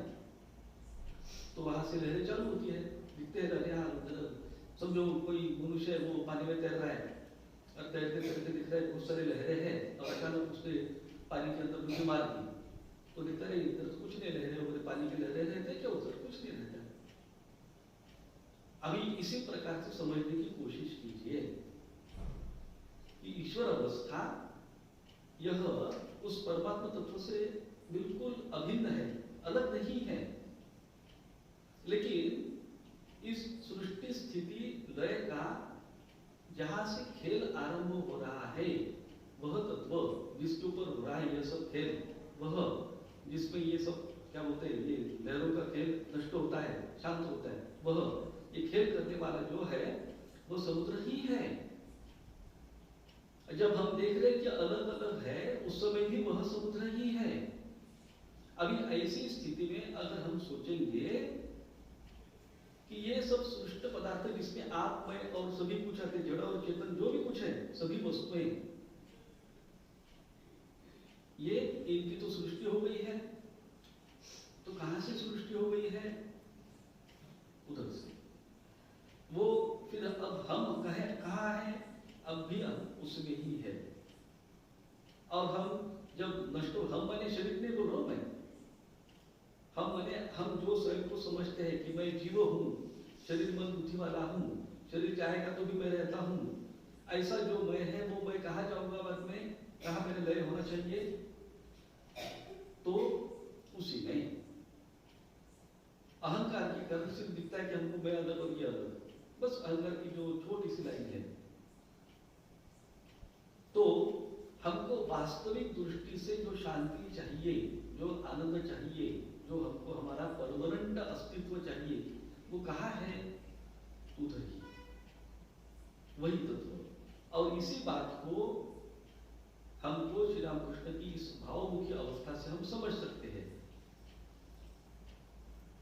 तो वहां से लहरें चालू होती है, दिखते हैं लहरें। हाँ, समझो कोई मनुष्य वो पानी में तैर रहा है और तैरते तैरते दिख रहा है बहुत सारी लहरें हैं, और अचानक उसने पानी के अंदर डुबकी मार दी तो दिखता है इधर तो कुछ नहीं, लहरें वगैरह पानी की लहरें रहते क्या उधर कुछ नहीं रहता। अभी इसी प्रकार से समझने की कोशिश कीजिए कि ईश्वर अवस्था यह उस परमात्मा तत्व से बिल्कुल अभिन्न है, अलग नहीं है, लेकिन इस सृष्टि स्थिति लय का जहां से खेल आरंभ हो रहा है वह तत्व जिसके ऊपर हो रहा है यह सब खेल, वह जिसमें ये सब क्या बोलते हैं, ये लहरों का खेल नष्ट होता है, शांत होता है, वह ये खेल करने वाला जो है वो समुद्र ही है। जब हम देख रहे हैं कि अलग अलग है, उस समय भी वह समुद्र ही है। अभी ऐसी स्थिति में अगर हम सोचेंगे कि ये सब सृष्ट पदार्थ जिसमें आप, मैं और सभी कुछ आते, जड़ और चेतन जो भी कुछ है, सभी वस्तुएं, ये इनकी तो सृष्टि हो गई है। तो कहां से सृष्टि हो गई है? उधर से। वो फिर अब हम कहाँ है? अब भी हम उसमें ही है। और हम जब नष्ट हो, हम बने शरीर नहीं बोल रहा हूं मैं, हम बने, हम जो स्वयं को समझते हैं कि मैं जीव हूं, शरीर मन बुद्धि वाला हूं, शरीर जाएगा तो भी मैं रहता हूं, ऐसा जो मैं है वो मैं कहाँ जाऊंगा बाद में, कहाँ मेरा लय होना चाहिए? तो उसी में अहंकार के कारण सिर्फ दिखता है कि हमको मैं अलग और ये अलग, बस अहंकार की जो छोटी सी लाइन है। तो हमको वास्तविक दृष्टि से जो शांति चाहिए, जो आनंद चाहिए, जो हमको हमारा परमानेंट अस्तित्व चाहिए, वो कहाँ है? उधर ही, वही तत्व। और इसी बात को हमको श्री रामकृष्ण की इस भावमुखी अवस्था से हम समझ सकते हैं।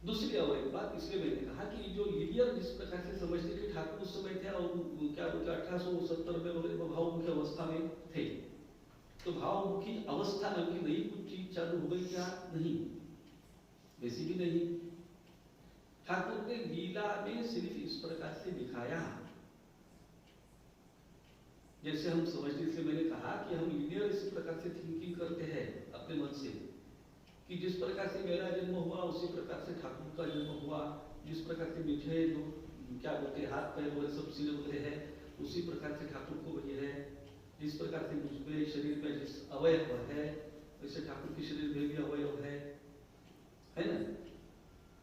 दूसरी और एक बात, इसलिए मैंने कहा कि जो लिनियर जिस प्रकार से समझते थे ठाकुर उस समय थे, और क्या बोलते 1870 में वगैरह भावमुखी अवस्था में थे, तो भावमुखी अवस्था में उनकी नई कुछ चीज चालू हो गई क्या? नहीं, वैसी भी नहीं। ठाकुर ने लीला में सिर्फ इस प्रकार से दिखाया, जैसे हम समझने से मैंने कहा कि हम लिनियर इस प्रकार से थिंकिंग करते हैं अपने मन से, कि जिस प्रकार से मेरा जन्म हुआ उसी प्रकार से ठाकुर का जन्म हुआ, जिस प्रकार से मुझे जो क्या बोलते हैं हाथ पैर वगैरह सब सिर वगैरह है, उसी प्रकार से ठाकुर को वही है। जिस प्रकार से मुझमें शरीर में जिस अवयव है, वैसे ठाकुर के शरीर में भी अवयव है ना।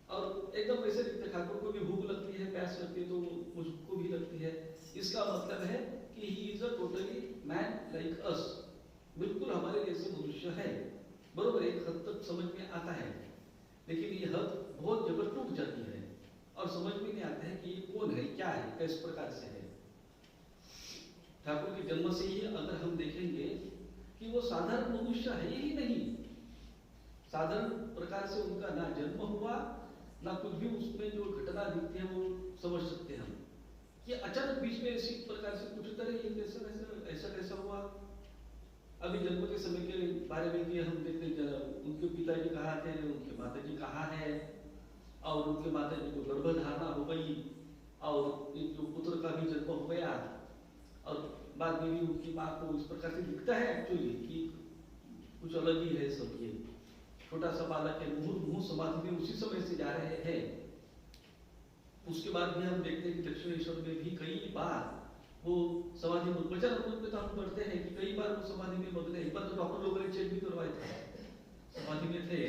और एकदम वैसे दिखते, ठाकुर को भी भूख लगती है, प्यास लगती है, तो मुझको भी लगती है। इसका मतलब है कि he is a totally man like us, बिल्कुल हमारे जैसे मनुष्य है। बरोबर, एक हद तक समझ में आता है, लेकिन ये हद बहुत जबर टूट जाती है और समझ में नहीं आता है कि ये कौन है, क्या है, किस प्रकार से है। ठाकुर के जन्म से ही अगर हम देखेंगे कि वो साधारण मनुष्य है ही नहीं, साधारण प्रकार से उनका ना जन्म हुआ ना कुछ भी, उसमें जो घटना दिखती है वो समझ सकते हैं हम कि अचानक बीच में इसी प्रकार से कुछ तरह ये कैसा ऐसा कैसा हुआ। अभी जन्म के समय के बारे में भी हम देखते हैं, उनके पिताजी कहाँ थे, उनके माताजी कहाँ है, और उनके माताजी को गर्भधारणा हो गई और एक जो पुत्र का भी जन्म हो गया, और बाद में भी उनकी माँ को इस प्रकार से दिखता है एक्चुअली कि कुछ अलग ही है सब। ये छोटा सा बालक है, मुंह समाधि में उसी समय से जा रहे हैं। उसके बाद भी हम देखते हैं कि दक्षिणेश्वर में भी कई बार वो समाधि में, बचा में तो हम पढ़ते हैं कि कई बार वो समाधि में मग्न है। एक बार तो डॉक्टर लोगों ने चेक भी करवाए थे, समाधि में थे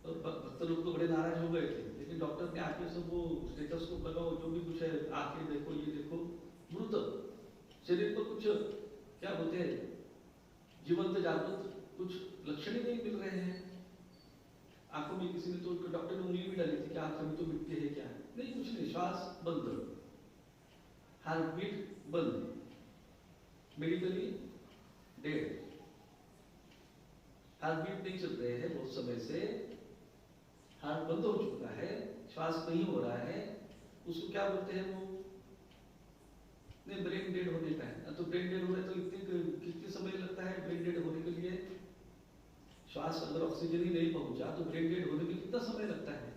और भक्त लोग तो बड़े नाराज हो गए थे, लेकिन डॉक्टर ने आके सब वो स्टेथोस्कोप लगाओ, जो भी कुछ है आके देखो, ये देखो, मृत शरीर पर कुछ क्या बोलते हैं जीवंत जागृत कुछ लक्षण ही नहीं मिल रहे हैं। आंखों में किसी ने तो डॉक्टर ने उंगली भी डाली थी कि आंख अभी तो मिटती है क्या, नहीं कुछ नहीं, श्वास बंद, हार्ट बीट बंद, मेडिकली डेड, हार्ट बीट नहीं चल रहे हैं बहुत समय से, हार्ट बंद हो चुका है, श्वास नहीं हो रहा है। उसको क्या बोलते हैं वो, नहीं ब्रेन डेड होने का है। तो ब्रेन डेड हो रहा है तो कितने समय लगता है ब्रेन डेड होने के लिए? श्वास अगर ऑक्सीजन ही नहीं पहुंचा तो ब्रेन डेड होने में कितना समय लगता है?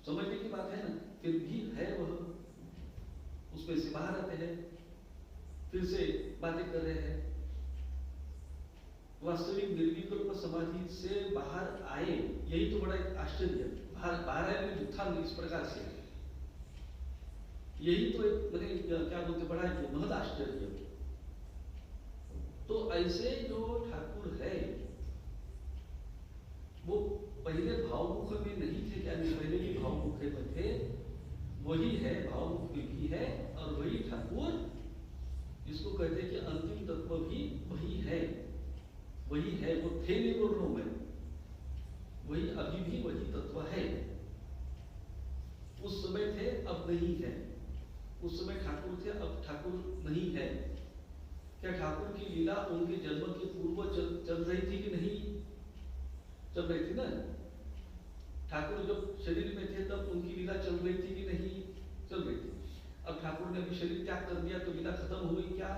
समझने की बात है ना। फिर भी है वह, उसमें से बाहर आते हैं, फिर से बातें कर रहे हैं, वास्तविक निर्विकल्प समाधि से बाहर आए, यही तो बड़ा एक आश्चर्य। बाहर आए में उत्थान इस प्रकार से, यही तो एक मैंने क्या बोलते बड़ा एक महद आश्चर्य। तो ऐसे जो ठाकुर है वो पहले भावमुख में नहीं थे, क्या नहीं, पहले भी भावमुख में थे, वही है, भावमुख में भी है, और वही ठाकुर जिसको कहते हैं कि अंतिम तत्व भी वही है, वही है। वो थे नहीं बोल रहा हूं मैं, वही अभी भी वही तत्व है। अब नहीं है, उस समय ठाकुर थे अब ठाकुर नहीं है। क्या ठाकुर की लीला उनके जन्म के पूर्व चल रही थी कि नहीं चल रही थी ना? ठाकुर जब शरीर में थे तब उनकी लीला चल रही थी कि नहीं चल रही थी। अब ठाकुर ने भी शरीर त्याग कर दिया तो लीला खत्म हो गई क्या?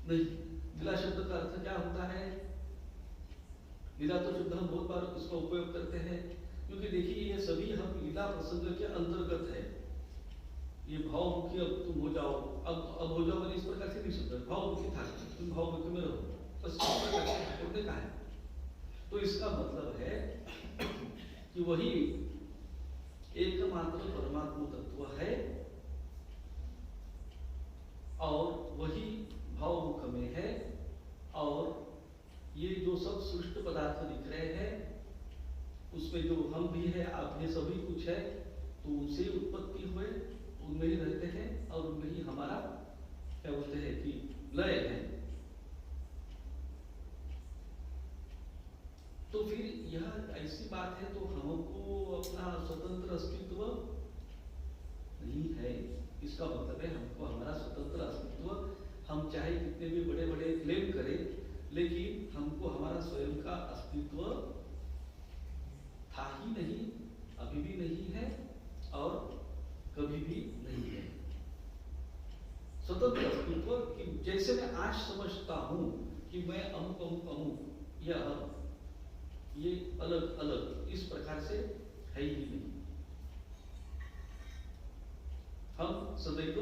नहीं। लीला शब्द का अर्थ क्या होता है? लीला तो शब्द हम बहुत बार इसका उपयोग करते हैं, क्योंकि देखिए ये सभी हम लीला प्रसंग के अंतर्गत है। ये भावमुखी अब तुम हो जाओ, अब हो जाओ मैंने इस प्रकार से नहीं सोचा, भावमुखी था तुम भावमुखी में रहो, बस इस प्रकार से ठाकुर ने कहा है। तो इसका मतलब है कि वही एकमात्र परमात्मा तत्व है और वही भावमुख में है, और ये जो सब सृष्ट पदार्थ दिख रहे हैं उसमें जो हम भी है आप भी सभी कुछ है, तो उनसे उत्पत्ति हुए, उनमें ही रहते हैं और उनमें ही हमारा क्या बोलते हैं कि लय है। तो फिर यह ऐसी बात है तो हमको अपना स्वतंत्र अस्तित्व नहीं है। इसका मतलब है हमको हमारा स्वतंत्र अस्तित्व, हम चाहे कितने भी बड़े बड़े क्लेम करें, लेकिन हमको हमारा स्वयं का अस्तित्व था ही नहीं, अभी भी नहीं है और कभी भी नहीं है। स्वतंत्र अस्तित्व कि जैसे मैं आज समझता हूं कि मैं अमुक अमुक अमुक या ये अलग अलग इस प्रकार से है ही नहीं। हम सदैव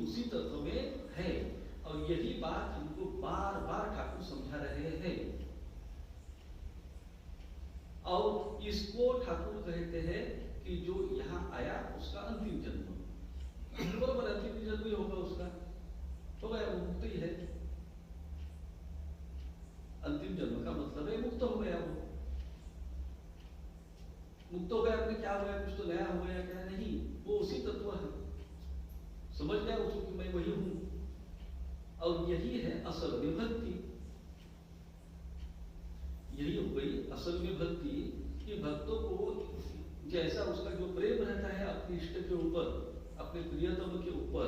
उसी तत्व में है, और यही बात हमको बार बार ठाकुर समझा रहे हैं। और इसको ठाकुर कहते हैं कि जो यहाँ आया उसका अंतिम जन्म, बराबर अंतिम जन्म ही होगा उसका, तो वह मुक्त ही है। अंतिम जन्म का मतलब है मुक्त हो गया, वो मुक्त हो गया अपने क्या हो गया, कुछ तो नया हो गया क्या? नहीं, वो उसी तत्व है, समझ गया उसको कि मैं वही हूं। और यही है असल में भक्ति, यही हो गई असल में भक्ति कि भक्तों को जैसा उसका जो प्रेम रहता है अपने इष्ट के ऊपर, अपने प्रियतम के ऊपर,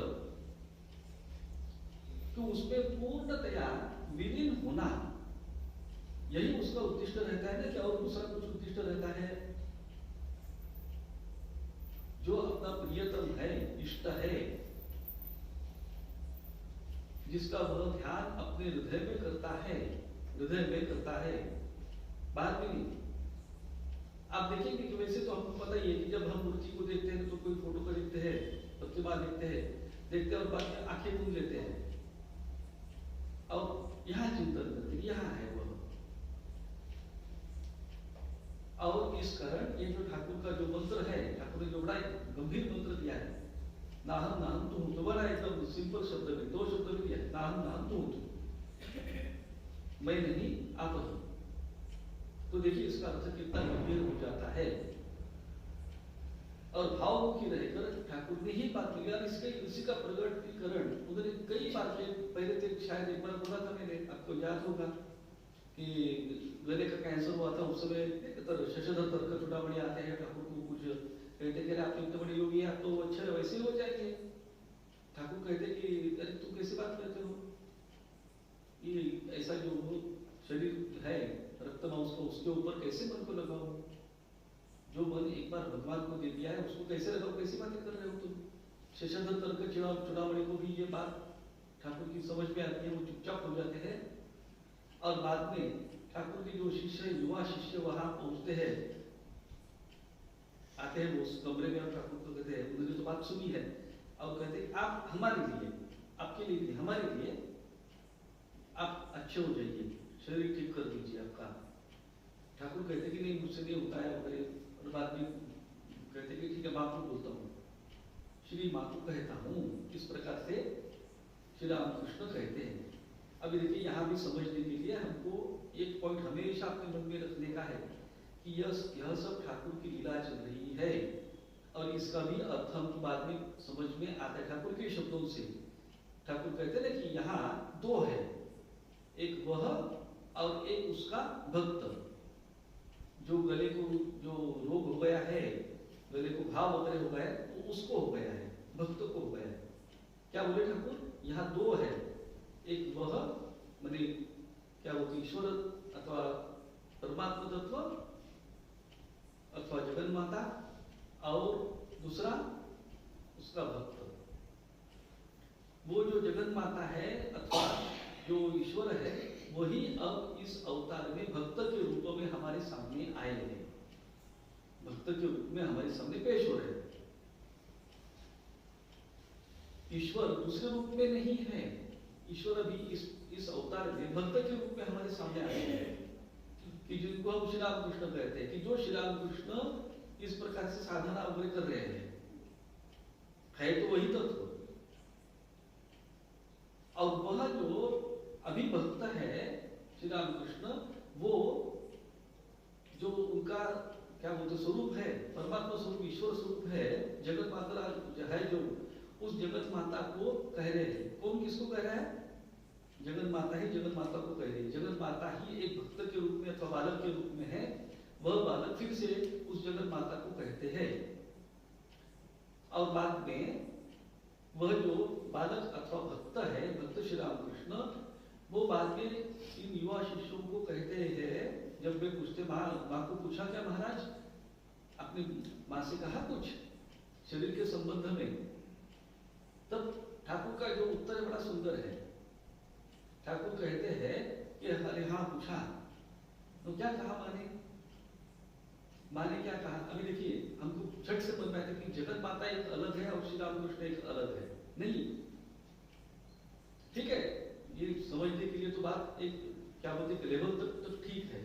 तो उसमें पूर्णतया विलीन होना, यही उसका उद्दिष्ट रहता है ना, कि और दूसरा कुछ उद्दिष्ट रहता है? जो अपना प्रियतम है, इष्ट है, जिसका वह ध्यान अपने हृदय में करता है, हृदय में करता है, बात भी नहीं। आप देखेंगे कि वैसे तो हमको पता ही है कि जब हम मूर्ति को देखते हैं तो कोई फोटो को देखते हैं, प्रतिमा देखते हैं और बाद में आंखें मूंद लेते हैं और यहाँ चिंतन करते हैं, यहाँ है वह। और इस कारण ये जो ठाकुर का जो मंत्र है, ठाकुर ने जो बड़ा गंभीर मंत्र दिया है, नाहम नाहम तुम, तो बड़ा एकदम सिंपल शब्द में 2 शब्द में दिया है, नाहम नाहम तुम, मैं नहीं आप ही। तो देखिए इसका अर्थ कितना गंभीर हो जाता है। और भावमुखी रहकर ठाकुर ने ही बात की, इसके इसी का प्रगटीकरण उन्होंने कई बार पहले तो शायद एक बार बोला था मैंने, आपको याद होगा कि गले का कैंसर हुआ था, उस समय शशधर तर्क चुड़ामणि आते हैं, ठाकुर को कुछ कहते कि आप इतने बड़े योगी हैं, आप तो अच्छे वैसे ही हो जाएंगे। ठाकुर कहते कि अरे तुम कैसी बात करते हो, ये ऐसा जो शरीर है रक्त मांस को, उसके ऊपर कैसे मन को लगाओ? जो मन एक बार भगवान को दे दिया है उसको कैसे लगाओ? कैसी बातें कर रहे हो तुम? शशधर तर्क चुड़ामणि को भी ये बात ठाकुर की समझ में आती है, वो चुपचाप हो जाते हैं। और बाद में ठाकुर के जो शिष्य, युवा शिष्य वहां पहुंचते हैं, आते हैं उस कमरे में, और ठाकुर को कहते हैं, उन्होंने तो बात सुनी है, और कहते हैं आप हमारे लिए, आपके लिए नहीं, हमारे लिए आप अच्छे हो जाइए, शरीर ठीक कर दीजिए आपका। ठाकुर कहते कि नहीं मुझसे नहीं होता है वगैरह, और बाद में कहते कि ठीक है माँ को बोलता हूँ, श्री माँ को कहता हूँ, इस प्रकार से श्री रामकृष्ण कहते हैं। अभी देखिए यहाँ भी समझने के लिए हमको एक पॉइंट हमेशा अपने मन में रखने का है कि यह सब ठाकुर की लीला चल रही है, और इसका भी अर्थ हम बाद में समझ में आता है ठाकुर के शब्दों से। ठाकुर कहते हैं कि यहाँ 2 है, एक वह और एक उसका भक्त। जो गले को जो रोग हो गया है, गले को घाव वगैरह हो गया तो उसको हो गया है, भक्त को हो गया है। क्या बोले ठाकुर, यहाँ दो है, एक वह माने क्या बोलते ईश्वर अथवा परमात्मा तत्व अथवा जगन माता, और दूसरा उसका भक्त। वो जो जगन माता है अथवा जो ईश्वर है वही अब इस अवतार में भक्त के रूप में हमारे सामने आए हैं, भक्त के रूप में हमारे सामने पेश हो रहे हैं। ईश्वर दूसरे रूप में नहीं है, ईश्वर अभी इस अवतार में भक्त के रूप में हमारे सामने आए हैं, कि जिनको हम श्री राम कृष्ण कहते हैं, कि जो श्री राम कृष्ण इस प्रकार से साधना वगैरह कर रहे हैं, है तो वही तत्व। और वह जो अभी भक्त है श्री राम कृष्ण, वो जो उनका क्या बोलते स्वरूप है, परमात्मा स्वरूप ईश्वर स्वरूप है, जगत माता है जो, उस जगत माता को कह रहे हैं। कौन किसको कह रहा है? जगत माता ही जगत माता को कह रही है। जगत माता ही एक भक्त के रूप में अथवा बालक के रूप में है, वह बालक फिर से उस जगत माता को कहते हैं। और बाद में वह जो बालक अथवा भक्त है, भक्त श्री राम कृष्ण, वो बाद में इन युवा शिष्यों को कहते हैं, जब वे पूछते माँ को पूछा क्या महाराज, अपनी माँ से कहा कुछ शरीर के संबंध में, तब ठाकुर का जो उत्तर है बड़ा सुंदर है। ठाकुर कहते हैं कि अरे हाँ पूछा, तो क्या कहा माँ ने क्या कहा? अभी देखिए, हमको झट से समझ में आता है कि जगत माता एक अलग है और श्री राम कृष्ण एक अलग है, नहीं। ठीक है, ये समझने के लिए तो बात एक क्या बोलते लेवल तक तो ठीक है।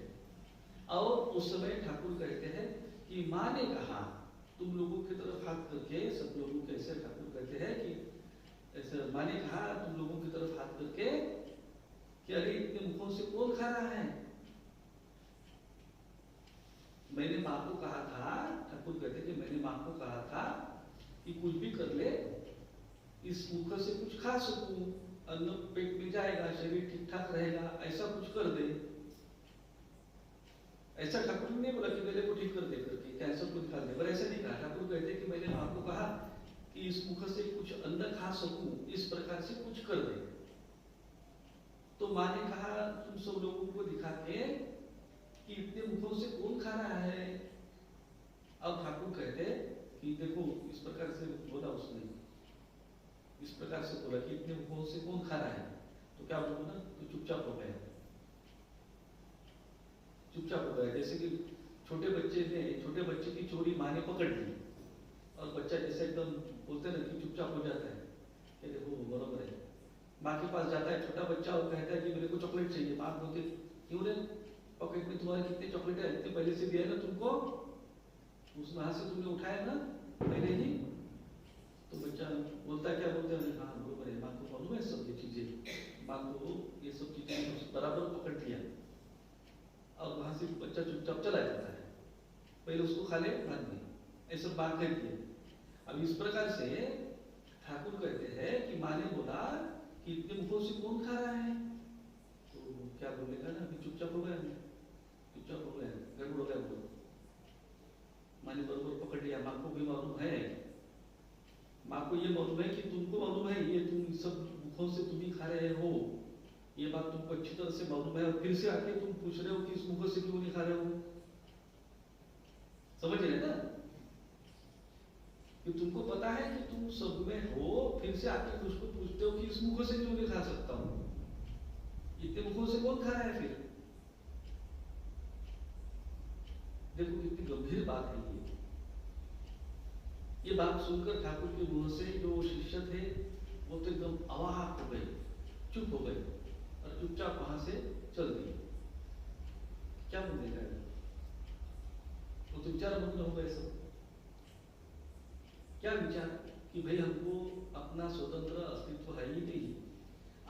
और उस समय ठाकुर कहते हैं कि माँ ने कहा तुम लोगों की तरफ हाथ करके, सब लोगों के ऐसे ठाकुर कहते हैं कि ऐसे माँ ने कहा तुम लोगों की तरफ हाथ करके कि अरे इतने मुखों से कौन खा रहा है? मैंने माँ को कहा था, ठाकुर कहते कि मैंने माँ को कहा था कि कुछ भी कर ले, इस मुख से कुछ खा सकूं, अन्न पेट में जाएगा, शरीर ठीक ठाक रहेगा, ऐसा कुछ कर दे। ऐसा ठाकुर ने बोला कि गले को ठीक कर दे करके, कैंसर को निकाल दे, पर ऐसा नहीं कहा। ठाकुर कहते कि मैंने माँ को कहा कि इस मुख से कुछ अन्न खा सकूं, इस प्रकार से कुछ कर दे। तो माँ ने कहा तुम सब लोगों को दिखा के कि इतने मुखों से कौन खा रहा है? अब ठाकुर कहते कि देखो, इस प्रकार से बोला उसने, इस प्रकार से बोला कि इतने मुखों से कौन खा रहा है? तो क्या बोलो ना, तो चुपचाप हो गया, चुपचाप हो गया। जैसे कि छोटे बच्चे की चोरी माँ ने पकड़ ली, और बच्चा जैसे एकदम बोलते ना कि चुपचाप हो जाता है, कि देखो बराबर है। माँ के पास जाता है छोटा बच्चा और कहता है कि मेरे को चॉकलेट चाहिए। माँ बोलती क्यों रे, पॉकेट में तुम्हारे कितने चॉकलेट है, इतने पहले से दिया ना तुमको, उस वहां से तुमने उठाया ना पहले ही। तो बच्चा बोलता क्या बोलते हैं, हाँ बराबर है, माँ को मालूम है सब ये चीजें, माँ को ये सब चीजें बराबर पकड़ लिया। और वहां से बच्चा चुपचाप चला जाता है, पहले उसको खा ले बाद में, ऐसा बात कहती है। अब इस प्रकार से ठाकुर कहते हैं कि माँ ने बोला कि इतने मुखों से कौन खा रहा है? तो क्या बोलेगा ना, अभी चुपचाप हो गया, चुपचाप हो गया, गड़बड़ हो गया। बोलो माँ ने बराबर पकड़ लिया। माँ को भी मालूम है, माँ को ये मालूम है कि तुमको मालूम है ये तुम सब मुखों से तुम ही खा रहे हो, ये बात तुमको अच्छी तरह से मालूम है। और फिर से आके तुम पूछ रहे हो कि इस मुखों से क्यों नहीं खा रहे हो? समझ रहे ना कि तुमको पता है कि तुम सब में हो, फिर से आके उसको पूछते हो कि इस मुखों से क्यों नहीं खा सकता हूं? इतने मुखों से कौन खा रहा है? फिर देखो कितनी गंभीर बात है ये बात सुनकर ठाकुर के मुंह से जो शिष्य थे वो तो एकदम अवाक हो गए, चुप हो गए, और चुपचाप वहां से चल दिए। क्या बोलेगा वो? तो विचार मग्न हो गए सब। क्या विचार कि भाई हमको अपना स्वतंत्र अस्तित्व है ही नहीं।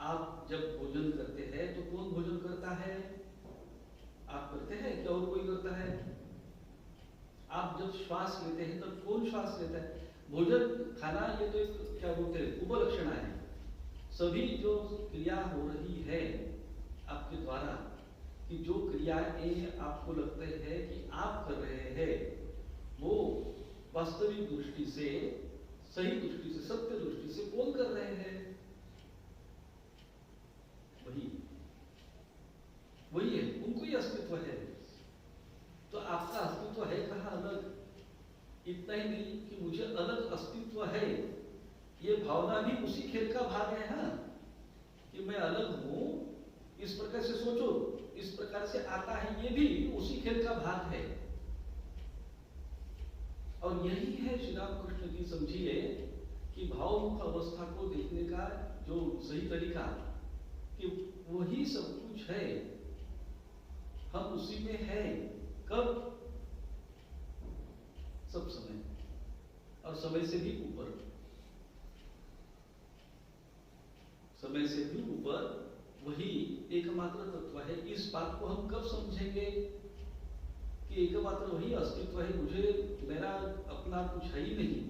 आप जब भोजन करते हैं तो कौन भोजन करता है? आप करते हैं क्या और कोई करता है? आप जब श्वास लेते हैं तब कौन श्वास लेता है? भोजन खाना ये तो एक क्या बोलते हैं उपलक्षणा है। सभी जो क्रिया हो रही है आपके द्वारा, कि जो क्रियाएं आपको लगते हैं कि आप कर रहे हैं, वो वास्तविक दृष्टि से, सही दृष्टि से, सत्य दृष्टि से कौन कर रहे हैं? वही है, उनको ही अस्तित्व है। तो आपका अस्तित्व है कहाँ अलग? इतना ही नहीं कि मुझे अलग अस्तित्व है, ये भावना भी उसी खेल का भाग है। हाँ, कि मैं अलग हूं, इस प्रकार से सोचो, इस प्रकार से आता है, ये भी उसी खेल का भाग है। और यही है श्री रामकृष्ण जी, समझिए कि भावमुख अवस्था को देखने का जो सही तरीका, कि वही सब कुछ है, हम उसी में है। कब? सब समय, और समय से भी ऊपर, समय से भी ऊपर वही एकमात्र तत्व है। इस बात को हम कब समझेंगे कि एकमात्र वही अस्तित्व है, मुझे मेरा अपना कुछ है ही नहीं,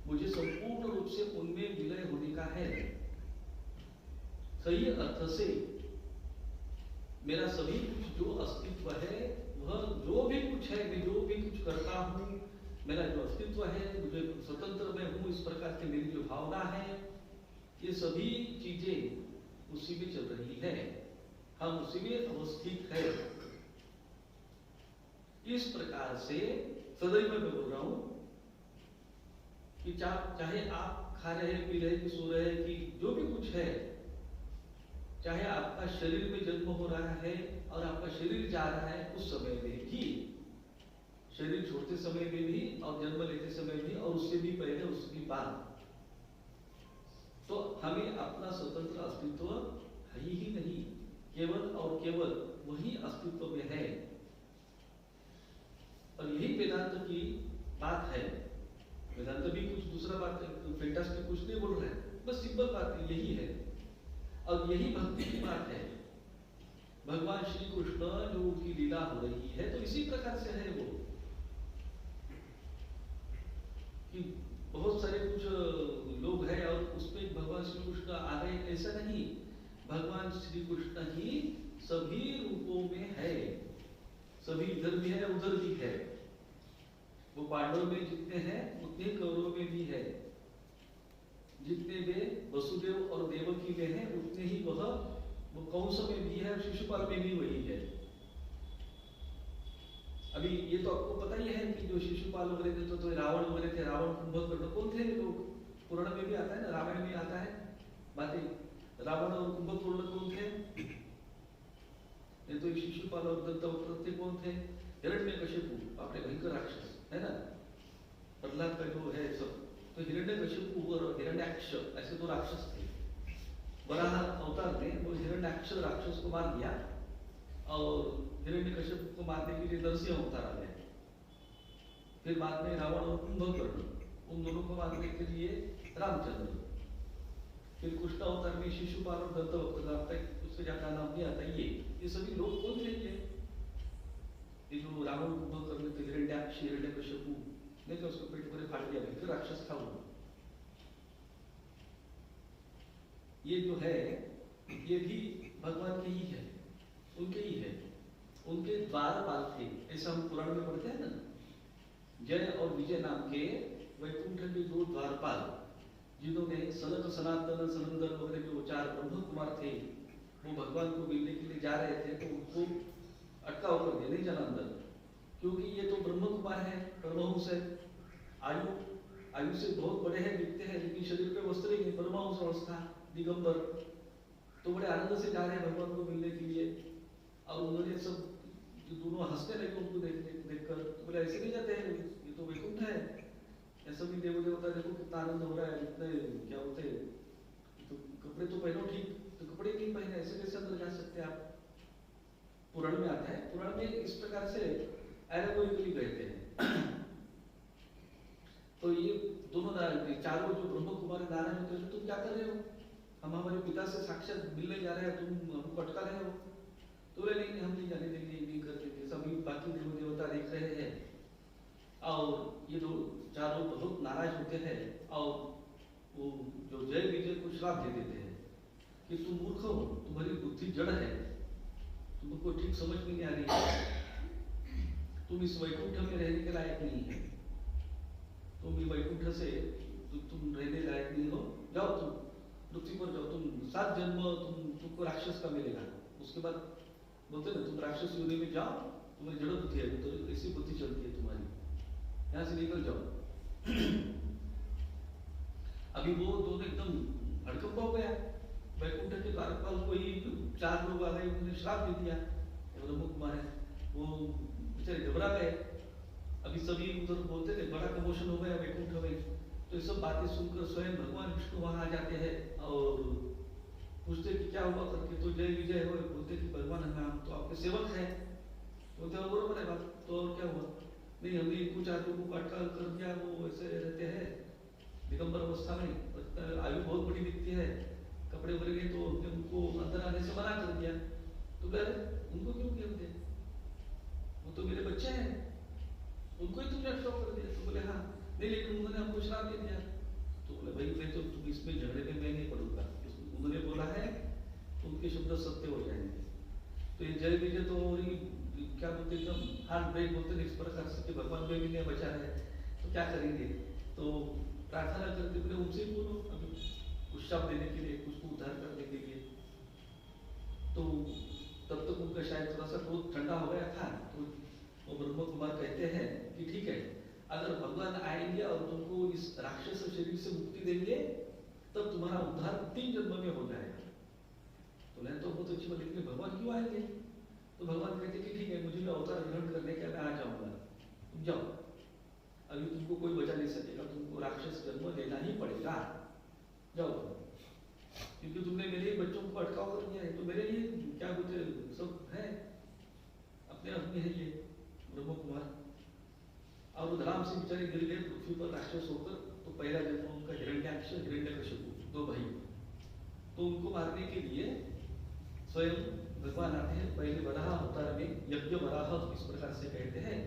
मुझे संपूर्ण रूप से उनमें विलय होने का है। सही अर्थ से मेरा सभी कुछ जो अस्तित्व है, वह जो भी कुछ है, मैं जो भी कुछ करता हूं, मेरा जो अस्तित्व है, मुझे स्वतंत्र मैं हूं, इस प्रकार की मेरी जो भावना है, ये सभी चीजें उसी में चल रही है, हम उसी में अवस्थित है। इस प्रकार से सदैव मैं बोल रहा हूं कि चाहे आप खा रहे, पी रहे, कि सो रहे, कि जो भी कुछ है, चाहे आपका शरीर में जन्म हो रहा है और आपका शरीर जा रहा है, उस समय में भी, शरीर छोड़ते समय में भी और जन्म लेते समय भी और उससे भी पहले, उसके बाद, तो हमें अपना स्वतंत्र अस्तित्व है ही नहीं, केवल और केवल वही अस्तित्व में है। और यही वेदांत की बात है। वेदांत भी कुछ दूसरा बात, फैंटास्टिक कुछ नहीं बोल रहा है, बस सिंपल बात यही है। और यही भक्ति की बात है। भगवान श्री कृष्ण जो उनकी लीला हो रही है, तो इसी प्रकार से है वो, कि बहुत सारे कुछ लोग हैं और उसमें भगवान श्री कृष्ण आ गए, ऐसा नहीं। भगवान श्री कृष्ण ही सभी रूपों में है, सभी इधर भी है, उधर भी है। वो पांडव में जितने हैं उतने कौरव में भी है, जितने वे वसुदेव और देवकी में हैं उतने ही वह वो कंस में भी है, शिशुपाल में भी वही है। अभी ये तो आपको पता ही है कि जो शिशुपाल वगैरह थे, तो रावण वगैरह थे, रावण कुंभकर्ण कौन थे लोग? पुराण में भी आता है ना, रामायण में आता है बातें। रावण और कुंभकर्ण कौन थे? ये तो शिशुपाल और दंतवक्र कौन थे? हिरण्यकशिपु, अपने भयंकर राक्षस है ना, प्रहलाद का जो है सब। तो हिरण्यकशिपु और हिरण्याक्ष ऐसे दो राक्षस थे। वराह अवतार ने वो हिरण्याक्ष राक्षस को मार दिया और हिरण्यकशिपु को मारने के लिए नरसिंह अवतार आ गए। फिर बाद में रावण और कुंभकर्ण, उन दोनों को मारने के लिए रामचंद्र। फिर कृष्ण अवतार में शिशुपाल और दंतवक्र, उससे ज्यादा नाम नहीं आता। ये सभी लोग कौन थे? ये जो रावण कुंभकर्ण थे, हिरण्याक्ष, हिरण्यकशिपु ने तो उसको पेट पूरे फाड़ दिया, फिर राक्षस था वो। ये जो है ये भी भगवान के ही है, उनके ही है, उनके द्वारपाल थे। ऐसा हम पुराण में पढ़ते हैं ना, जय और विजय नाम के वैकुंठ के दो द्वारपाल, जिन्होंने सनक, सनातन, सनंदन वगैरह जो चार ब्रह्म कुमार थे, वो भगवान को मिलने के लिए जा रहे थे, तो उनको अटकाव कर दिया, नहीं जाना अंदर, क्योंकि ये तो ब्रह्म कुमार है, परमहंस है, आयु से बहुत बड़े हैं, दिखते हैं, लेकिन शरीर पे वस्त्र ही नहीं, परमहंस अवस्था, दिगंबर। तो बड़े आनंद से जा रहे हैं भगवान को मिलने के लिए। और उन्होंने सब जो दोनों हंसते लगे उनको देखकर, तो बोले ऐसे नहीं जाते हैं, ये तो वैकुंठ है, ऐसा भी देव देवता देखो कितना आनंद हो रहा है, इतने क्या होते हैं, तो कपड़े तो पहनो ठीक, तो कपड़े नहीं पहने, ऐसे कैसे अंदर जा सकते आप? पुराण में आता है, पुराण में इस प्रकार से एलेगोरिकली कहते हैं। तो ये दोनों चारों जो ब्रह्म कुमार नारायण होते हैं, तुम क्या कर रहे हो? हम हमारे पिता से साक्षात मिलने जा रहे हैं, तुम हमको अटका रहे हो? तो बोले नहीं, हम नहीं जाने देंगे, नहीं कर देंगे, सभी बाकी देव देवता देख रहे हैं। और ये दो चारों बहुत नाराज होते हैं और वो जो जय विजय को श्राप दे देते हैं कि तुम मूर्ख हो, तुम्हारी बुद्धि जड़ है, तुमको ठीक समझ में नहीं आ रही है, तुम इस वैकुंठ में रहने के लायक नहीं है। तुम भी वैकुंठ से तुम रहने लायक नहीं हो, जाओ तुम पृथ्वी पर जाओ, तुम 7 जन्म तुमको राक्षस का मिलेगा। उसके बाद बोलते ना तुम राक्षस योनि में जाओ, तुम्हारी जड़ बुद्धि है तो ऐसी बुद्धि चलती है तुम्हारी, यहाँ से निकल जाओ। अभी वो दोनों एकदम हड़कंपा हो गया। वैकुंठ के द्वारपाल को ही 4 लोग आ गए, उन्होंने श्राप दे दिया। ब्रह्म कुमार है वो बेचारे घबरा गए। अभी सभी उधर बोलते थे बड़ा कमोशन हो गया वैकुंठ में, तो ये सब बातें सुनकर स्वयं भगवान विष्णु वहां आ जाते हैं और पूछते कि क्या हुआ करके, तो जय विजय हो, बोलते कि भगवान हम तो आपके सेवक हैं। बोलते हैं बरोबर है बात, तो और क्या हुआ? नहीं हमने कुछ आदमियों को अटका कर दिया, वो ऐसे रहते हैं दिगंबर अवस्था में, आयु बहुत बड़ी दिखती है, कपड़े भर गए तो उनको अंदर आने से मना कर दिया। तो बोले उनको क्यों कहते, वो तो मेरे बच्चे हैं, उनको ही तुमने अटकाव कर दिया। तो बोले हाँ नहीं लेकिन उन्होंने हमको श्राप दे दिया। तो बोले भाई मैं तो तुम इसमें झगड़े में मैं नहीं पड़ूंगा, उन्होंने बोला है तो उनके शब्द सत्य हो जाएंगे। तो ये जय विजय तो क्या बोलते एकदम हार्ट ब्रेक बोलते हैं इस प्रकार से कि भगवान में भी नहीं बचा है तो क्या करेंगे। तो प्रार्थना करते बोले उनसे बोलो अभी कुछ शब्द देने के लिए, कुछ को उद्धार करने के लिए। तो तब तक उनका शायद थोड़ा सा क्रोध ठंडा हो गया था। तो वो ब्रह्म कुमार कहते हैं कि ठीक है, अगर भगवान आएंगे और तुमको इस राक्षस शरीर से मुक्ति देंगे तब तुम्हारा उद्धार 3 जन्म में हो जाएगा। तो मैं तो बहुत अच्छी बात, लेकिन भगवान क्यों आएंगे? तो भगवान कहते कि ठीक है मुझे भी अवतार ग्रहण करने के मैं आ जाऊंगा, तुम जाओ, अभी तुमको कोई बचा नहीं सकेगा, तुमको राक्षस जन्म लेना ही पड़ेगा, जाओ क्योंकि तुमने मेरे बच्चों को अटकाव कर दिया है। तो मेरे लिए क्या बोलते सब है अपने अपने है ये ब्रह्म कुमार। और वो धड़ाम से बेचारे गिर गए पृथ्वी पर राक्षस होकर। तो पहला जन्म उनका हिरण्याक्ष हिरण्यकशिपु, 2 भाई। तो उनको मारने के लिए स्वयं भगवान आते हैं, पहले वराह अवतार में यज्ञ वराह इस प्रकार से कहते हैं,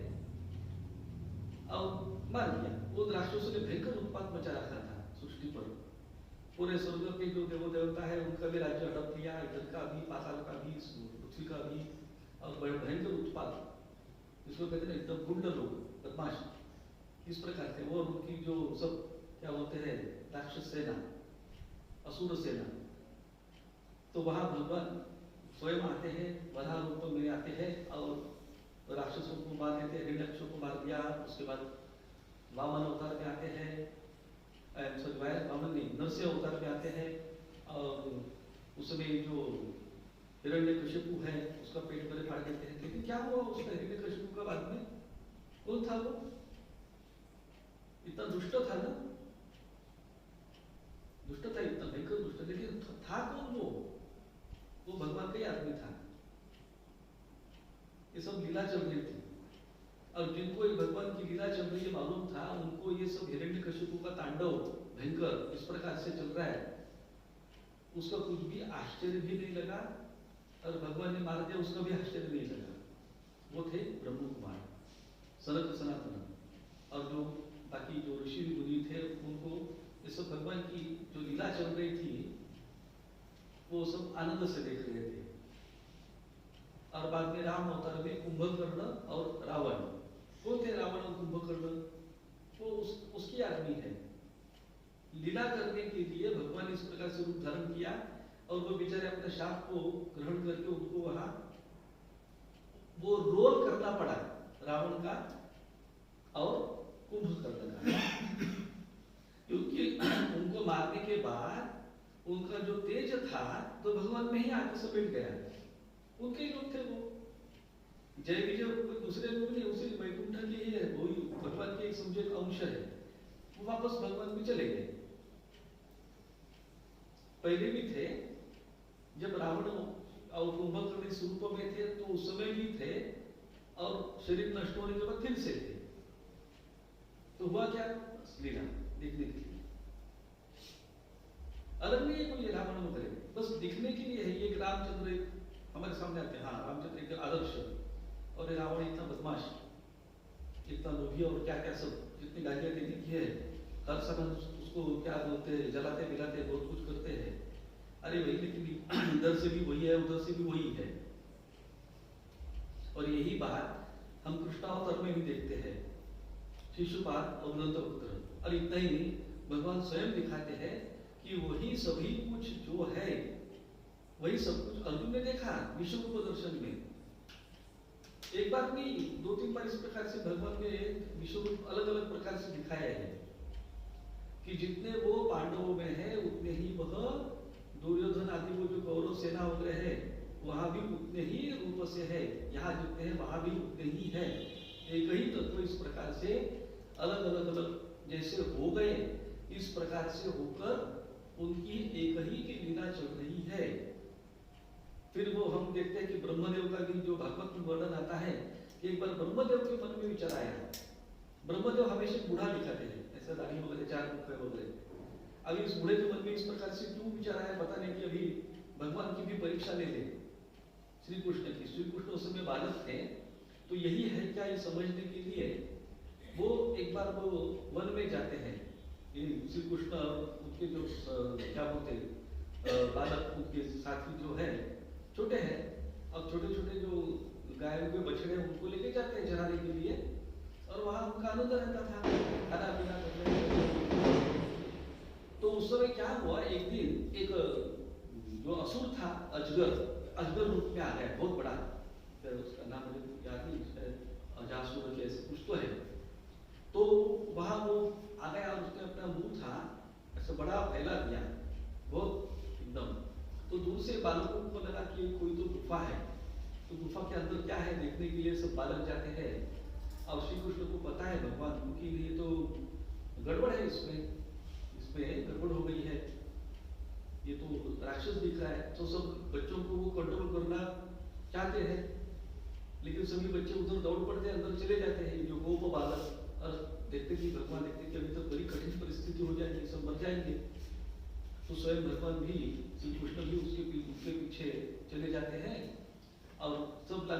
और मार दिया। वो राक्षसों ने भयंकर उत्पात मचा रखा था सृष्टि पर, पूरे स्वर्ग के जो देवो देवता है उनका भी राज्य हड़प लिया, इधर का भी, पाताल का भी, पृथ्वी का भी, और बड़े भयंकर उत्पात, इसको कहते हैं एकदम गुंड लोग, बदमाश इस प्रकार के। वो उनकी जो सब क्या बोलते हैं राक्षस सेना, असुर सेना। तो वहां भगवान स्वयं आते हैं, वराह रूप में आते हैं और राक्षसों को मार देते हैं, हिरण्यकशिपु को मार दिया। उसके बाद वामन अवतार में आते हैं, वामन नहीं नरसिंह अवतार में आते हैं, और उसमें जो हिरण्यकशिपु है उसका पेट भरे फाड़ देते हैं। लेकिन क्या हुआ उसका हिरण्यकशिपु का बाद में? कौन था वो? इतना दुष्ट था ना, दुष्ट था, इतना भयंकर दुष्ट, लेकिन था कौन वो भगवान का ही आदमी था। ये सब लीला चल रही थी, और जिनको भगवान की लीला चल रही है मालूम था, उनको ये सब हिरण्यकशिपु का तांडव भयंकर इस प्रकार से चल रहा है, उसका कुछ भी आश्चर्य भी नहीं लगा, और भगवान ने मार दिया उसका भी आश्चर्य नहीं लगा। वो थे ब्रह्म कुमार, सनक सनातन। और जो बाकी जो ऋषि मुनि थे उनको ये सब भगवान की जो लीला चल रही थी वो सब आनंद से देख रहे थे। और बाद में राम अवतार में कुंभकर्ण और रावण, वो थे रावण और कुंभकर्ण, वो उसकी आदमी है। लीला करने के लिए भगवान इस प्रकार से रूप धारण किया, और वो बेचारे अपने शाप को ग्रहण करके उनको वहां वो रोल करना पड़ा, रावण का और कुंभकर्ण का, क्योंकि उनको मारने के बाद उनका जो तेज था तो भगवान में ही आके समेट गया। उनके ही लोग थे वो, जय विजय कोई दूसरे लोग नहीं, उसी वैकुंठ के ही है, वही भगवान के एक समझे एक अंश है। वो वापस भगवान में चले गए। पहले भी थे जब रावण और कुंभकर्ण इस रूप में थे तो उस समय भी थे, और शरीर नष्ट होने के बाद फिर से थे। तो हुआ क्या? लीला देखने के लिए, अलग नहीं है कोई रावण वगैरह, बस दिखने के लिए है। ये रामचंद्र हमारे सामने आते हैं, हाँ रामचंद्र एक आदर्श, और ये रावण इतना बदमाश, इतना लोभी, और क्या क्या सब जितनी गालियां देने की है, हर समय उसको क्या बोलते हैं जलाते मिलाते बहुत कुछ करते हैं। अरे भाई लेकिन इधर से भी वही है, उधर से भी वही है। और यही बात हम कृष्णावतार में भी देखते हैं। शिशुपाल और दंतवक्त्र। और इतना ही नहीं, भगवान स्वयं दिखाते हैं कि वही सभी कुछ जो है वही सब कुछ अर्जुन ने देखा विश्व रूप दर्शन में। एक बार नहीं, 2-3 बार इस प्रकार से भगवान ने विश्व रूप अलग अलग प्रकार से दिखाया है कि जितने वो पांडवों में है उतने ही वह दुर्योधन आदि वो जो कौरव सेना वगैरह है वहां भी उतने ही रूप से है, यहाँ जितने हैं वहां भी उतने ही है। एक ही तत्व इस प्रकार से अलग अलग अलग जैसे हो गए, इस प्रकार से होकर उनकी एक ही की लीला चल रही है। फिर वो हम देखते हैं कि ब्रह्मदेव का भी जो भागवत में वर्णन आता है कि एक बार ब्रह्मदेव के मन में विचार आया। ब्रह्मदेव हमेशा बूढ़ा दिखाते हैं, ऐसा दाढ़ी वगैरह 4 मुख वगैरह। अभी इस बूढ़े के मन में इस प्रकार से क्यों विचार आया पता नहीं, कि अभी भगवान की भी परीक्षा ले ले श्री कृष्ण की। श्री कृष्ण उस समय बालक थे, तो यही है क्या ये समझने के लिए वो एक बार वो वन में जाते हैं। श्री कृष्ण उनके जो क्या बोलते बालक उनके साथी जो है छोटे हैं, अब छोटे छोटे जो गायों के बछड़े उनको लेके जाते हैं चराने के लिए, और वहां उनका आनंद रहता था खाना पीना करने। तो उस समय क्या हुआ, एक दिन एक जो असुर था अजगर रूप में आ गया, बहुत बड़ा, उसका नाम मुझे याद नहीं, अजासुर के ऐसे कुछ तो है। तो वहां वो आ गया और उसने अपना मुंह था ऐसा बड़ा फैला दिया बहुत एकदम। तो दूर से बालकों को लगा कि कोई तो गुफा है, तो गुफा के अंदर क्या है देखने के लिए सब बालक जाते हैं। अब श्री कृष्ण को पता है भगवान उनके लिए तो गड़बड़ है, इसमें गड़बड़ हो गई है, ये तो राक्षस दिख रहा है। तो सब बच्चों को वो कंट्रोल करना चाहते हैं, लेकिन सभी बच्चे उधर दौड़ पड़ते हैं, अंदर चले जाते हैं जो गोप बालक, और देखते कि भगवान देखते कि अभी तो बड़ी कठिन परिस्थिति हो जाएगी, सब मर जाएंगे। तो स्वयं भगवान भी श्री कृष्ण भी उसके पीछे चले जाते हैं, और सब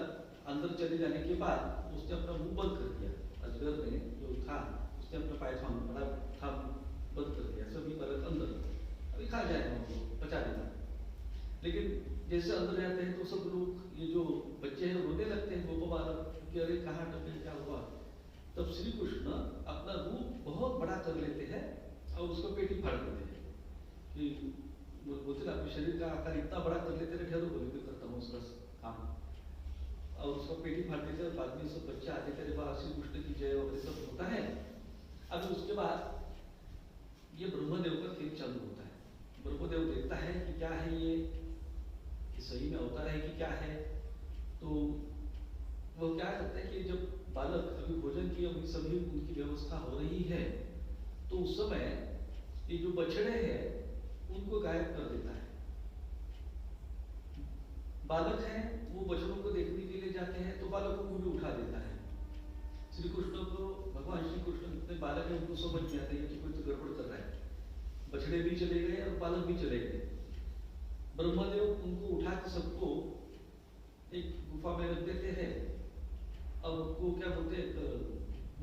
अंदर चले जाने के बाद उसने अपना मुंह बंद कर दिया। अजगर ने जो था उसने अपना पायथान बड़ा था बंद कर दिया, सभी बालक अंदर अभी खा जाएगा उनको बचा देना। लेकिन जैसे अंदर जाते हैं तो सब लोग ये जो बच्चे हैं रोने लगते हैं, गोप बालक कि अरे कहाँ टपे क्या हुआ। तब श्री कृष्ण अपना रूप बहुत बड़ा कर लेते हैं और उसको पेटी फाड़ देते हैं कि बोलते अपने शरीर का आकार इतना बड़ा कर लेते हैं, ठहरो बोले करता हूँ उसका काम, और उसको पेटी फाड़ देते हैं। बाद में सब बच्चे आते थे, श्री कृष्ण की जय वगैरह सब होता है। अब उसके बाद ये ब्रह्मदेव का खेल चालू होता है। ब्रह्मदेव देखता है कि क्या है ये, कि सही में अवतार है कि क्या है। तो वो क्या करता है कि जब बालक अभी भोजन की अभी सभी उनकी व्यवस्था हो रही है, तो उस समय ये जो बछड़े हैं उनको गायब कर देता है। बालक हैं वो बछड़ों को देखने के लिए जाते हैं, तो बालकों को भी उठा देता है। श्री कृष्ण को भगवान श्री कृष्ण जितने बालक हैं उनको समझ में आता है कि कोई तो गड़बड़ कर रहा है। बछड़े भी चले गए और बालक भी चले गए। ब्रह्मदेव उनको उठा के सबको एक गुफा में रख देते हैं, और उनको क्या बोलते हैं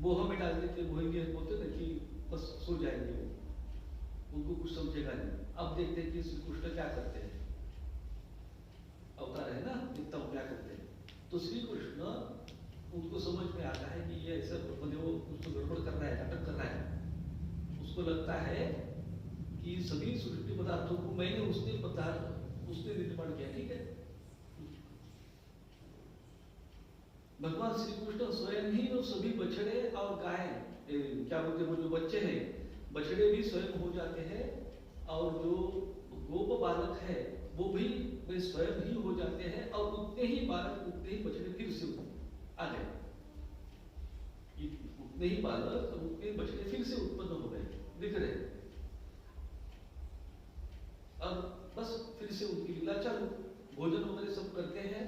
मोह में डाल देते हैं। मोह में बोलते हैं कि बस सो जाएंगे वो, उनको कुछ समझेगा नहीं। अब देखते हैं कि श्री कृष्ण क्या करते हैं, अवतार है ना, देखता हूँ क्या करते हैं। तो श्री कृष्ण उनको समझ में आता है कि ये ऐसा ब्रह्मदेव कुछ तो गड़बड़ कर रहा है, नाटक कर रहा है। उसको लगता है कि सभी सृष्टि पदार्थों को मैंने उसने निर्माण किया, ठीक है। भगवान श्री कृष्ण स्वयं ही वो सभी बछड़े और गाय क्या बोलते हैं वो जो बच्चे हैं बछड़े भी स्वयं हो जाते हैं, और जो गोप बालक है वो भी वे स्वयं ही हो जाते हैं, और उतने ही बालक उतने ही बछड़े फिर से आ गए। उतने ही बालक और उतने बछड़े फिर से उत्पन्न हो गए, दिख रहे। और बस फिर से उनकी लीला चालू, भोजन वगैरह सब करते हैं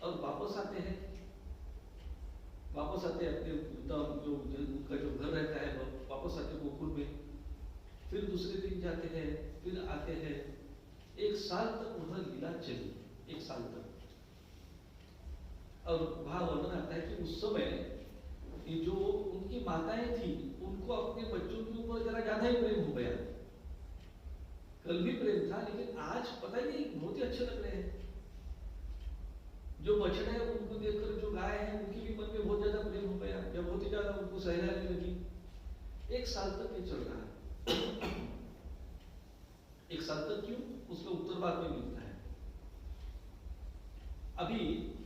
और वापस आते हैं अपने जो उनका जो घर रहता है वापस आते गोकुल में। फिर दूसरे दिन जाते हैं, फिर आते हैं। 1 साल तक वह लीला चली, 1 साल तक। और वहां वर्णन आता है कि उस समय ये जो उनकी माताएं थी उनको अपने बच्चों के ऊपर जरा ज्यादा ही प्रेम हो गया। कल भी प्रेम था, लेकिन आज पता ही नहीं बहुत ही अच्छे लग रहे हैं। जो बछड़े हैं उनको देखकर जो गाय है उनके भी मन में बहुत ज्यादा प्रेम हो गया, या बहुत ही ज्यादा उनको सहलाने लगी। 1 साल तक ये चल रहा है। 1 साल तक क्यों, उसका उत्तर बाद में मिलता है। अभी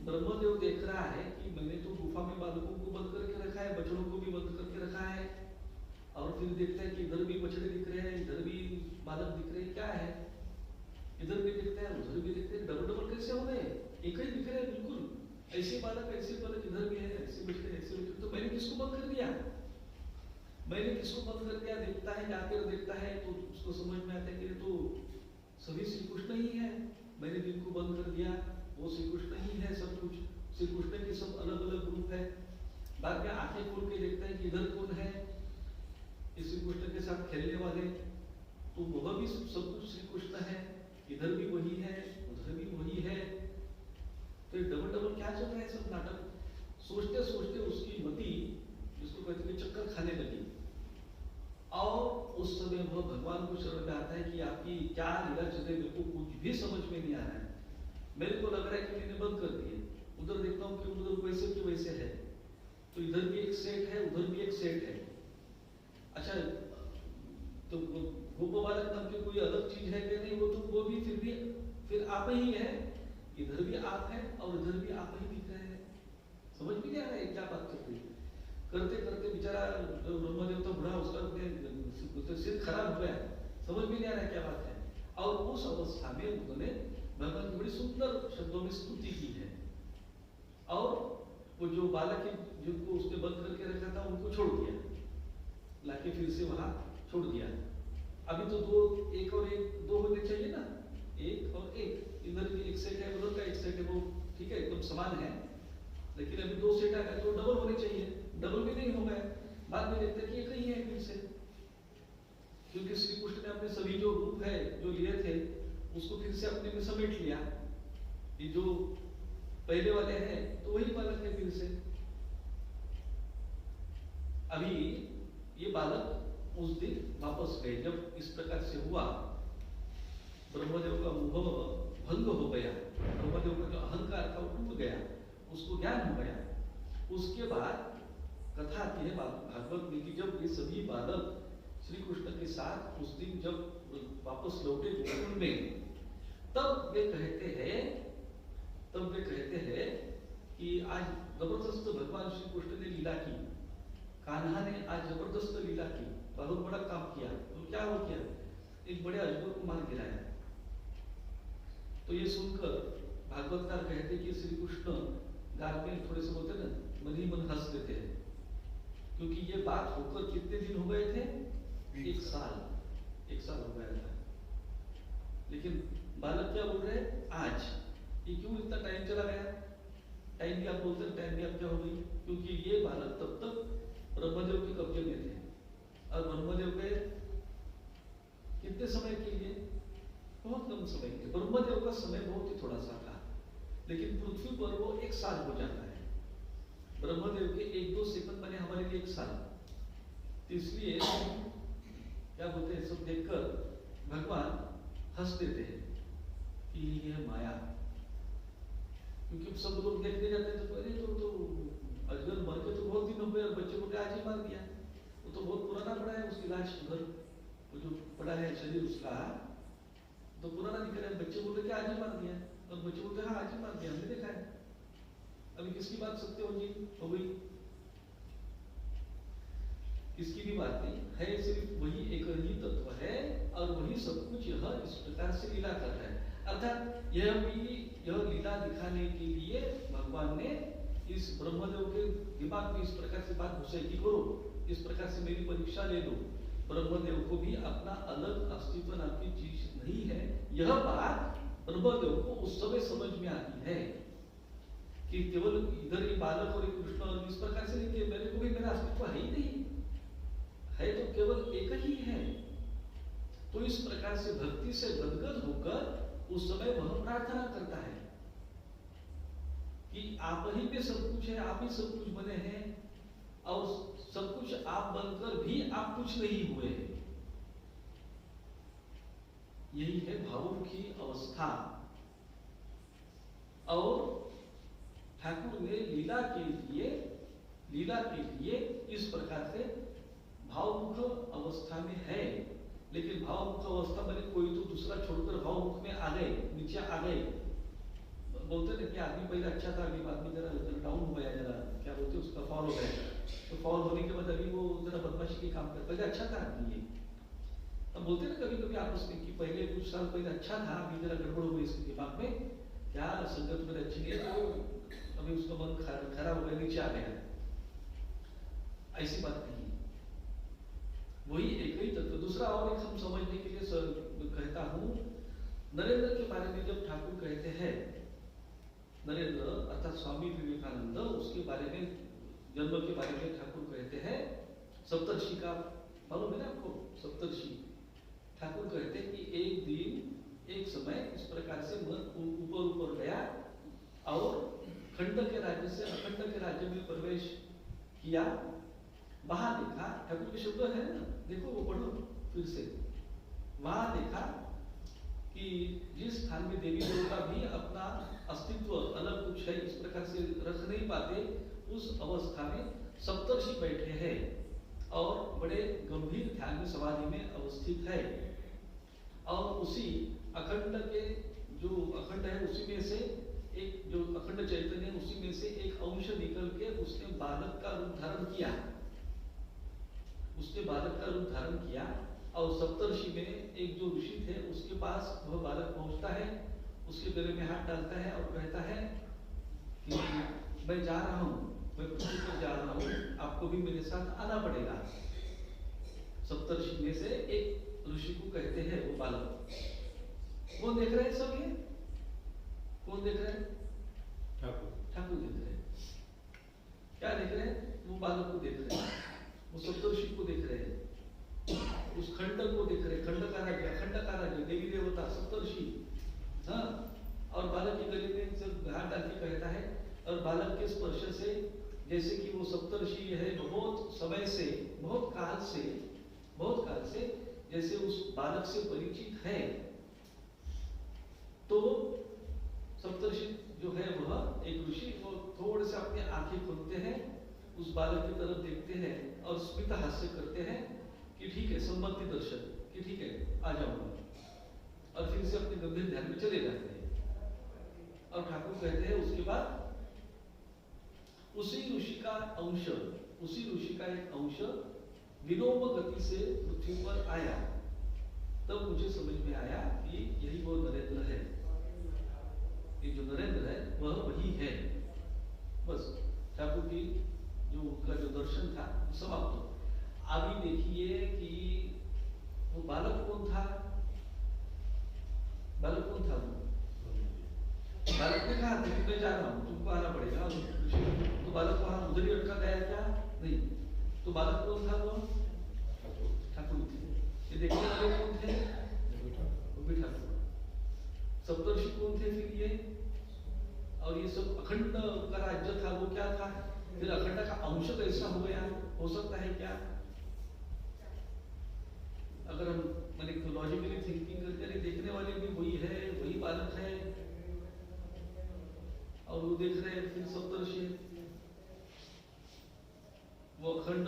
ब्रह्मदेव देख रहा है कि मैंने तो गुफा में बालकों को बंद करके रखा है, बछड़ों को भी बंद करके रखा है, और फिर देखता है कि इधर भी बछड़े दिख रहे हैं, इधर भी बालक दिख रहे हैं, क्या है, इधर भी दिखते हैं उधर भी दिखते हैं, डबल डबल कैसे हो गए, एक ही दिख रहे हैं बिल्कुल, ऐसे बालक इधर भी है, ऐसे बछड़े ऐसे बछड़े, तो मैंने किसको बंद कर दिया, मैंने किसको बंद कर दिया। देखता है, जाकर देखता है तो उसको समझ में आता है कि तो सभी श्री कृष्ण ही है, मैंने जिनको बंद कर दिया वो श्री कृष्ण ही है, सब कुछ श्री कृष्ण के सब अलग अलग रूप है। बाद में आंखें खोल के देखता है कि इधर कौन है, श्री कृष्ण के साथ खेलने वाले, तो वह भी सब कुछ श्री कृष्ण है, इधर भी वही है उधर भी वही है, तो डबल डबल क्या चल रहा है सब नाटक। सोचते सोचते उसकी मति, जिसको कहते हैं चक्कर खाने लगी, और उस समय वह भगवान को शरण में आता है कि आपकी क्या लीला चल रही, मेरे को कुछ भी समझ में नहीं आ रहा है, मेरे को लग रहा है कि मैंने बंद कर दिए, उधर देखता हूँ कि उधर वैसे की वैसे है, तो इधर भी एक सेट है उधर भी एक सेट है। अच्छा, तो गोप बालक नाम की कोई अलग चीज है कि नहीं, वो तो वो भी फिर आप ही है, इधर भी आप है और इधर भी आप ही दिख रहे हैं, समझ में नहीं आ रहा है क्या बात कर रही है। करते करते बेचारा ब्रह्मदेव तो बुढ़ा, उसका सिर खराब हो गया, समझ में नहीं आ रहा है क्या बात है। और उस अवस्था में उन्होंने भगवान की बड़ी सुंदर शब्दों में स्तुति की है, और वो जो बालक जिनको उसने बंद करके रखा था उनको छोड़ दिया, लाके फिर से वहां छोड़ दिया। अभी तो दो, एक और एक, दो होने चाहिए ना, एक और एक, इधर भी एक सेट है उधर का एक सेट है, वो ठीक है एकदम समान है, लेकिन अभी 2 सेट आ गए तो डबल होने चाहिए, डबल भी नहीं हो गए। बाद में देखते कि एक ही है फिर से, क्योंकि श्री कृष्ण ने अपने सभी जो रूप है जो लिए थे उसको फिर से अपने में समेट लिया, ये जो पहले वाले हैं तो वही बालक है फिर से। अभी ये बालक उस दिन वापस गए, जब इस प्रकार से हुआ, ब्रह्मदेव का मोह भंग हो गया, ब्रह्मदेव का जो अहंकार था वो टूट गया, उसको ज्ञान हो गया। उसके बाद कथा आती है भागवत में कि जब ये सभी बालक श्री कृष्ण के साथ उस दिन जब वापस लौटे गोकुल में, तब वे कहते हैं कि आज जबरदस्त भगवान श्री कृष्ण ने लीला की, कान्हा ने आज जबरदस्त लीला की, बहुत बड़ा काम किया। तो क्या हो गया, एक बड़े अजगर को मार गिराया। तो ये सुनकर भागवतकार कहते कि श्री कृष्ण गाल में थोड़े से बोलते ना, मन ही मन हंस देते हैं, क्योंकि ये बात होकर कितने दिन हो गए थे, 1 साल हो गया था। लेकिन बालक क्या बोल रहे हैं, आज ये क्यों इतना टाइम चला गया, टाइम भी आप बोलते हैं, टाइम भी आप क्या हो गई, क्योंकि ये बालक तब तक ब्रह्मदेव के कब्जे में थे, और ब्रह्मदेव के कितने समय के लिए, बहुत कम समय के, ब्रह्मदेव का समय बहुत ही थोड़ा सा था, लेकिन पृथ्वी पर वो 1 साल हो जाता है। ब्रह्मदेव के 1-2 सेकंड बने हमारे लिए 1 साल, तो इसलिए क्या बोलते हैं, सब देखकर भगवान हंस देते हैं कि ये है माया, क्योंकि सब लोग देखने जाते हैं तो अरे तो अजगर मर के तो बहुत दिन हो गए, बच्चे को आज ही मार दिया, वो तो बहुत पुराना पड़ा है, उसकी लाश उधर वो जो पड़ा है शरीर उसका तो पुराना दिख रहा है, बच्चे बोलते कि आज ही मार दिया, और बच्चे बोलते हाँ आज ही मार दिया, हमने देखा है। अभी किसकी बात सत्य हो गई, किसकी भी बात नहीं है, सिर्फ वही एक ही तत्व है, और वही सब कुछ यह इस प्रकार से लीला कर रहा है। अर्थात यह लीला दिखाने के लिए भगवान ने इस ब्रह्मदेव के दिमाग में इस प्रकार से बात घुसाई कि करो, इस प्रकार से मेरी परीक्षा ले लो, ब्रह्मदेव को भी अपना अलग अस्तित्व नाम की चीज नहीं है। यह बात ब्रह्मदेव को उस समय समझ में आती है कि केवल इधर ही बालक और कृष्ण और इस प्रकार से नहीं, मेरे को भी मेरा अस्तित्व है ही नहीं है, तो केवल एक ही है। तो इस प्रकार से भक्ति से गदगद होकर उस समय वह प्रार्थना करता है कि आप ही पे सब कुछ है, आप ही सब कुछ बने हैं, और सब कुछ आप बनकर भी आप कुछ नहीं हुए। यही है भावुकी अवस्था। और ठाकुर ने लीला के लिए इस प्रकार से भावमुख अवस्था में है, लेकिन भावमुख अवस्था में कोई तो दूसरा छोड़कर भावमुख में आ गए, नीचे आ गए। बोलते ना कि आदमी पहले अच्छा था, अभी आदमी जरा डाउन हो गया, जरा क्या बोलते उसका फॉल हो गया, तो फॉल होने के बाद अभी वो जरा बदमाशी के काम कर, पहले अच्छा था आदमी ये। अब बोलते ना कभी कभी आपस में कि पहले कुछ साल पहले अच्छा था, अभी जरा गड़बड़ हो गई इसके दिमाग में, क्या संगत में अच्छी नहीं है, तो अभी उसका मन खराब हो गया, नीचे आ गया। ऐसी बात नहीं, वही एक ही तत्व। दूसरा और एक हम समझने के लिए कहता हूं, नरेंद्र के बारे में जब ठाकुर कहते हैं, नरेंद्र अर्थात स्वामी विवेकानंद, उसके बारे में, जन्म के बारे में ठाकुर कहते हैं, सप्तर्षि का मालूम है ना आपको, सप्तर्षि ठाकुर कहते हैं कि एक दिन एक समय इस प्रकार से मन ऊपर ऊपर गया और खंड के राज्य से अखंड के राज्य में प्रवेश किया। वहां देखा, ठाकुर के शब्द है ना, देखो वो पढ़ो फिर से। वहां देखा कि जिस स्थान में देवी देवता भी अपना अस्तित्व अलग कुछ है इस प्रकार से रख नहीं पाते, उस अवस्था में सप्तर्षि बैठे हैं और बड़े गंभीर ध्यान में समाधि में अवस्थित है। और उसी अखंड के जो अखंड है उसी में से एक, जो अखंड चैतन्य है उसी में से एक अंश निकल के उसने बालक का रूप धारण किया, उसने बालक का रूप धारण किया। और सप्तर्षि में एक जो ऋषि थे उसके पास वह बालक पहुंचता है, उसके गले में हाथ डालता है और कहता है कि मैं जा रहा हूं, मैं पृथ्वी पर जा रहा हूं, आपको भी मेरे साथ आना पड़ेगा। सप्तर्षि में से एक ऋषि को कहते हैं वो बालक। कौन देख रहे हैं सब ये? कौन देख रहे हैं? ठाकुर देख रहे हैं। क्या देख रहे हैं? वो बालक को देख रहे हैं, वो सप्तर्षि को देख रहे हैं, उस खंड को देख रहे, खंड का राज्य, अखंड का राज्य, देवी देवता, सप्तर्षि। हाँ, और बालक के गले में जब हाथ डाल के कहता है, और बालक के स्पर्श से जैसे कि वो सप्तर्षि है, बहुत समय से, बहुत काल से जैसे उस बालक से परिचित है, तो सप्तर्षि जो है वह एक ऋषि, वो थोड़े से अपने आंखें खोलते हैं, उस बालक की तरफ देखते हैं और स्मित हास्य करते हैं कि ठीक है, सम्मति दर्शन, कि ठीक है आ जाऊंगा, और फिर से अपने गंभीर ध्यान में चले जाते हैं। और ठाकुर कहते हैं उसके बाद उसी ऋषि का अंश, उसी ऋषि का एक अंश विलोम गति से पृथ्वी पर आया। तब मुझे समझ में आया कि यही वो नरेंद्र है, ये जो नरेंद्र है वह वही है। बस ठाकुर की जो उनका जो दर्शन था समाप्त हो। अभी देखिए कि वो बालक कौन था? बालक कौन था? वो बालक ने कहा था कि मैं जा रहा हूँ, तुमको आना पड़ेगा। तो बालक वहां उधर ही अटका गया क्या? नहीं। तो बालक कौन था? वो ठाकुर थे। ये देखने वाले कौन थे? वो भी ठाकुर। सप्तर्षि कौन थे फिर ये? और ये सब अखंड का राज्य था, वो क्या था? फिर अखंड का अंश कैसा हो गया? हो सकता है क्या? अगर हम मैंने लॉजिकली थिंकिंग करके देखने वाले भी वही है, वही बालक है, और वो देख रहे हैं फिर सप्तर्षि, वो अखंड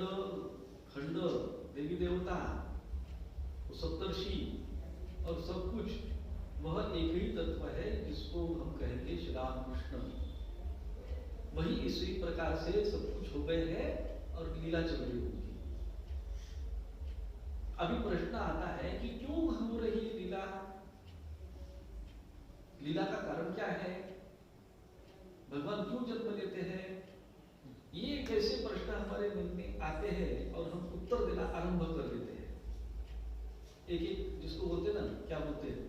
खंड देवी देवता, वो सप्तर्षि और सब कुछ वह एक ही तत्व है जिसको हम कहेंगे श्री राम कृष्ण। वही इसी प्रकार से सब कुछ हो गए हैं और लीला चल रही होगी। अभी प्रश्न आता है कि क्यों हो रही है लीला? लीला का कारण क्या है? भगवान क्यों जन्म लेते हैं? ये कैसे प्रश्न हमारे मन में आते हैं और हम उत्तर देना आरंभ कर देते हैं। एक एक जिसको बोलते ना, क्या बोलते हैं,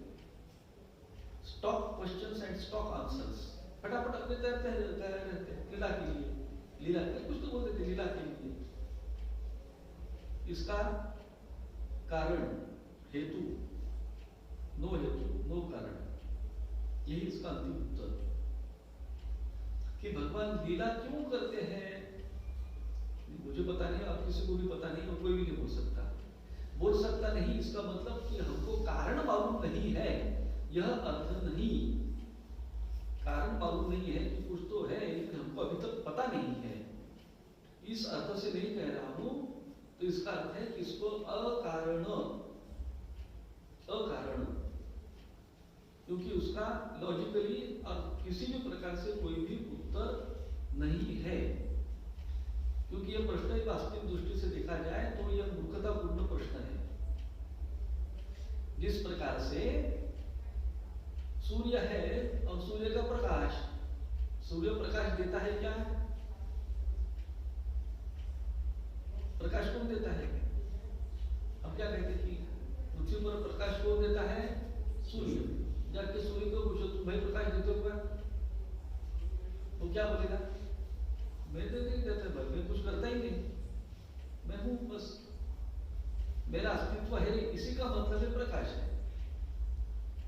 stock questions and stock answers, फटाफट अपने तैयार रहते हैं लीला के लिए। लीला के कुछ तो बोलते थे लीला के लिए। इसका कारण, हेतु, नो हेतु नो कारण, यही इसका अंतिम उत्तर कि भगवान लीला क्यों करते हैं। मुझे पता नहीं, आप किसी को भी पता नहीं, और कोई भी नहीं बोल सकता नहीं। इसका मतलब कि हमको कारण मालूम नहीं है, यह अर्थ नहीं। कारण मालूम नहीं है कि कुछ तो है लेकिन हमको अभी तक पता नहीं है, इस अर्थ से नहीं कह रहा हूं। तो इसका अर्थ है कि इसको अकारण, अकारण, क्योंकि उसका लॉजिकली और किसी भी प्रकार से कोई भी उत्तर नहीं है, क्योंकि यह प्रश्न एक वास्तविक दृष्टि से देखा जाए तो यह मूर्खतापूर्ण प्रश्न है। जिस प्रकार से सूर्य है और सूर्य का प्रकाश, सूर्य प्रकाश देता है क्या? प्रकाश कौन देता है? हम क्या कहते हैं कि पृथ्वी पर प्रकाश कौन देता है? सूर्य। जाके सूर्य को पूछो तुम भाई प्रकाश देते हो क्या? वो क्या बोलेगा? मैं तो नहीं देता भाई, मैं कुछ करता ही नहीं, मैं हूं बस, मेरा अस्तित्व है, इसी का मतलब है प्रकाश है।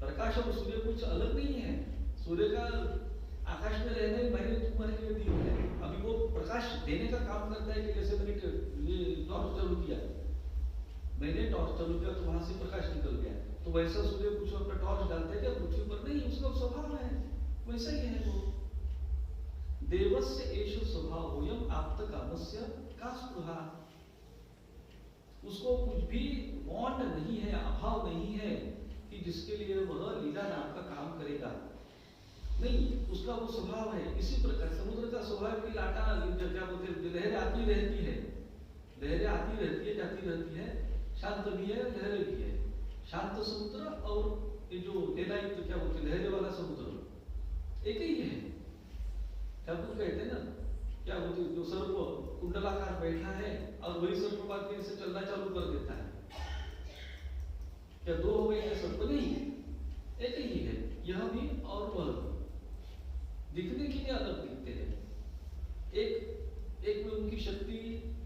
प्रकाश और सूर्य कुछ अलग नहीं है। सूर्य का आकाश में रहने मैंने तुम्हारे लिए दी है, अभी वो प्रकाश देने का काम करता है कि जैसे मैंने टॉर्च चालू किया, मैंने टॉर्च चालू किया तो वहां से प्रकाश निकल गया, तो वैसा सूर्य कुछ अपना टॉर्च डालता है क्या पृथ्वी पर? नहीं, उसका स्वभाव है, वैसा ही है वो। देवस्य एष स्वभावोऽयम् आप्तकामस्य का स्पृहा। उसको कुछ भी वांट नहीं है, अभाव नहीं है कि जिसके लिए वह लीला नाम का काम करेगा, नहीं, उसका वो स्वभाव है। इसी प्रकार समुद्र का स्वभाव की लाटा क्या बोलते हैं, लहरें आती रहती है, लहरें आती रहती है, जाती रहती है, शांत भी है, लहरें भी है। शांत समुद्र और ये जो लेलायुक्त क्या बोलते हैं, लहरें वाला समुद्र एक ही है। ठाकुर कहते हैं ना, क्या बोलते जो सर्प कुंडलाकार बैठा है और वही सर्प बात से चलना चालू कर देता है, क्या दो हो गए? सर्प नहीं, एक ही है। यह भी और वह भी दिखने के लिए अलग दिखते हैं। एक में उनकी शक्ति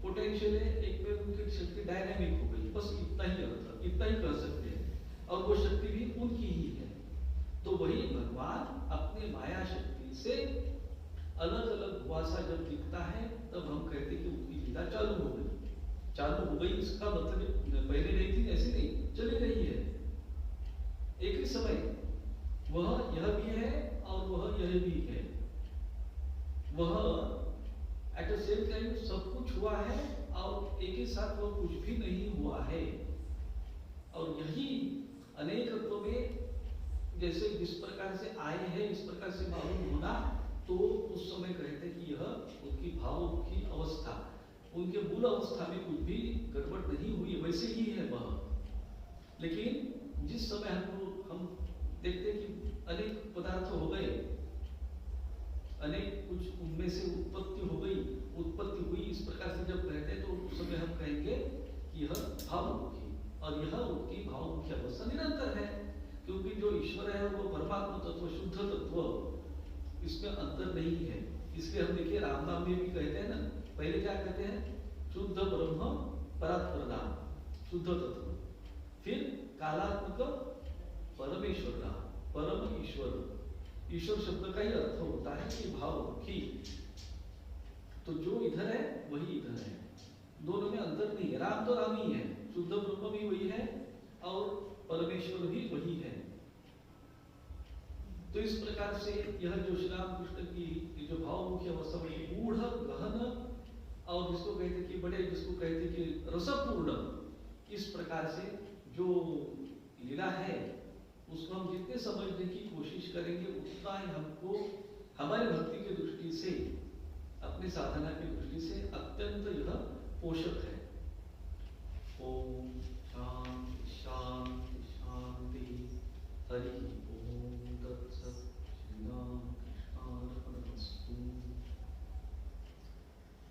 पोटेंशियल है, एक में उनकी शक्ति डायनामिक हो गई, बस इतना ही अर्थ, इतना ही कर सकते हैं, और वो शक्ति भी उनकी ही है। तो वही भगवान अपने माया शक्ति से अलग अलग हुआ सा जब दिखता है, तब हम कहते कि उनकी लीला चालू हो गई। चालू हो गई इसका मतलब पहले नहीं थी, ऐसी नहीं, चली रही है। एक ही समय वह यह भी है और वह यह भी है, वह एट द सेम टाइम सब कुछ हुआ है और एक ही साथ वह कुछ भी नहीं हुआ है। और यही अनेकत्व में जैसे जिस प्रकार से आए हैं इस प्रकार से मालूम होना, तो उस समय कहते कि यह उनकी भाव की अवस्था, उनके मूल अवस्था में कुछ भी गड़बड़ नहीं हुई, वैसे ही है वह। लेकिन जिस समय हम देखते कि अनेक पदार्थ हो गए, अनेक कुछ उनमें से उत्पत्ति हो गई, उत्पत्ति हुई, इस प्रकार से जब कहते हैं तो उस समय हम कहेंगे कि यह भावमुखी, और यह उनकी भावमुखी अवस्था निरंतर है, क्योंकि जो ईश्वर है वो परमात्मा तत्व, शुद्ध तत्व, इसमें अंतर नहीं है। इसलिए हम देखिए रामनाम में भी कहते हैं ना, पहले क्या कहते हैं? शुद्ध ब्रह्म परात्पर नाम, शुद्ध तत्व, फिर कालात्मक परमेश्वर नाम, परम ईश्वर। ईश्वर शब्द का ही अर्थ होता है कि भावमुखी। तो जो इधर है वही इधर है, दोनों में अंतर नहीं है। राम तो राम ही है, शुद्ध ब्रह्म भी वही है और परमेश्वर भी वही है। तो इस प्रकार से यह जो श्री राम कृष्ण की जो भावमुखी अवस्था में गूढ़ गहन, और जिसको कहते कि बड़े, जिसको कहते कि रसपूर्ण, इस प्रकार से जो लीला है उसको हम जितने समझने की कोशिश करेंगे उतना ही हमको हमारी भक्ति की दृष्टि से, अपनी साधना की दृष्टि से अत्यंत यह पोषक है। ओम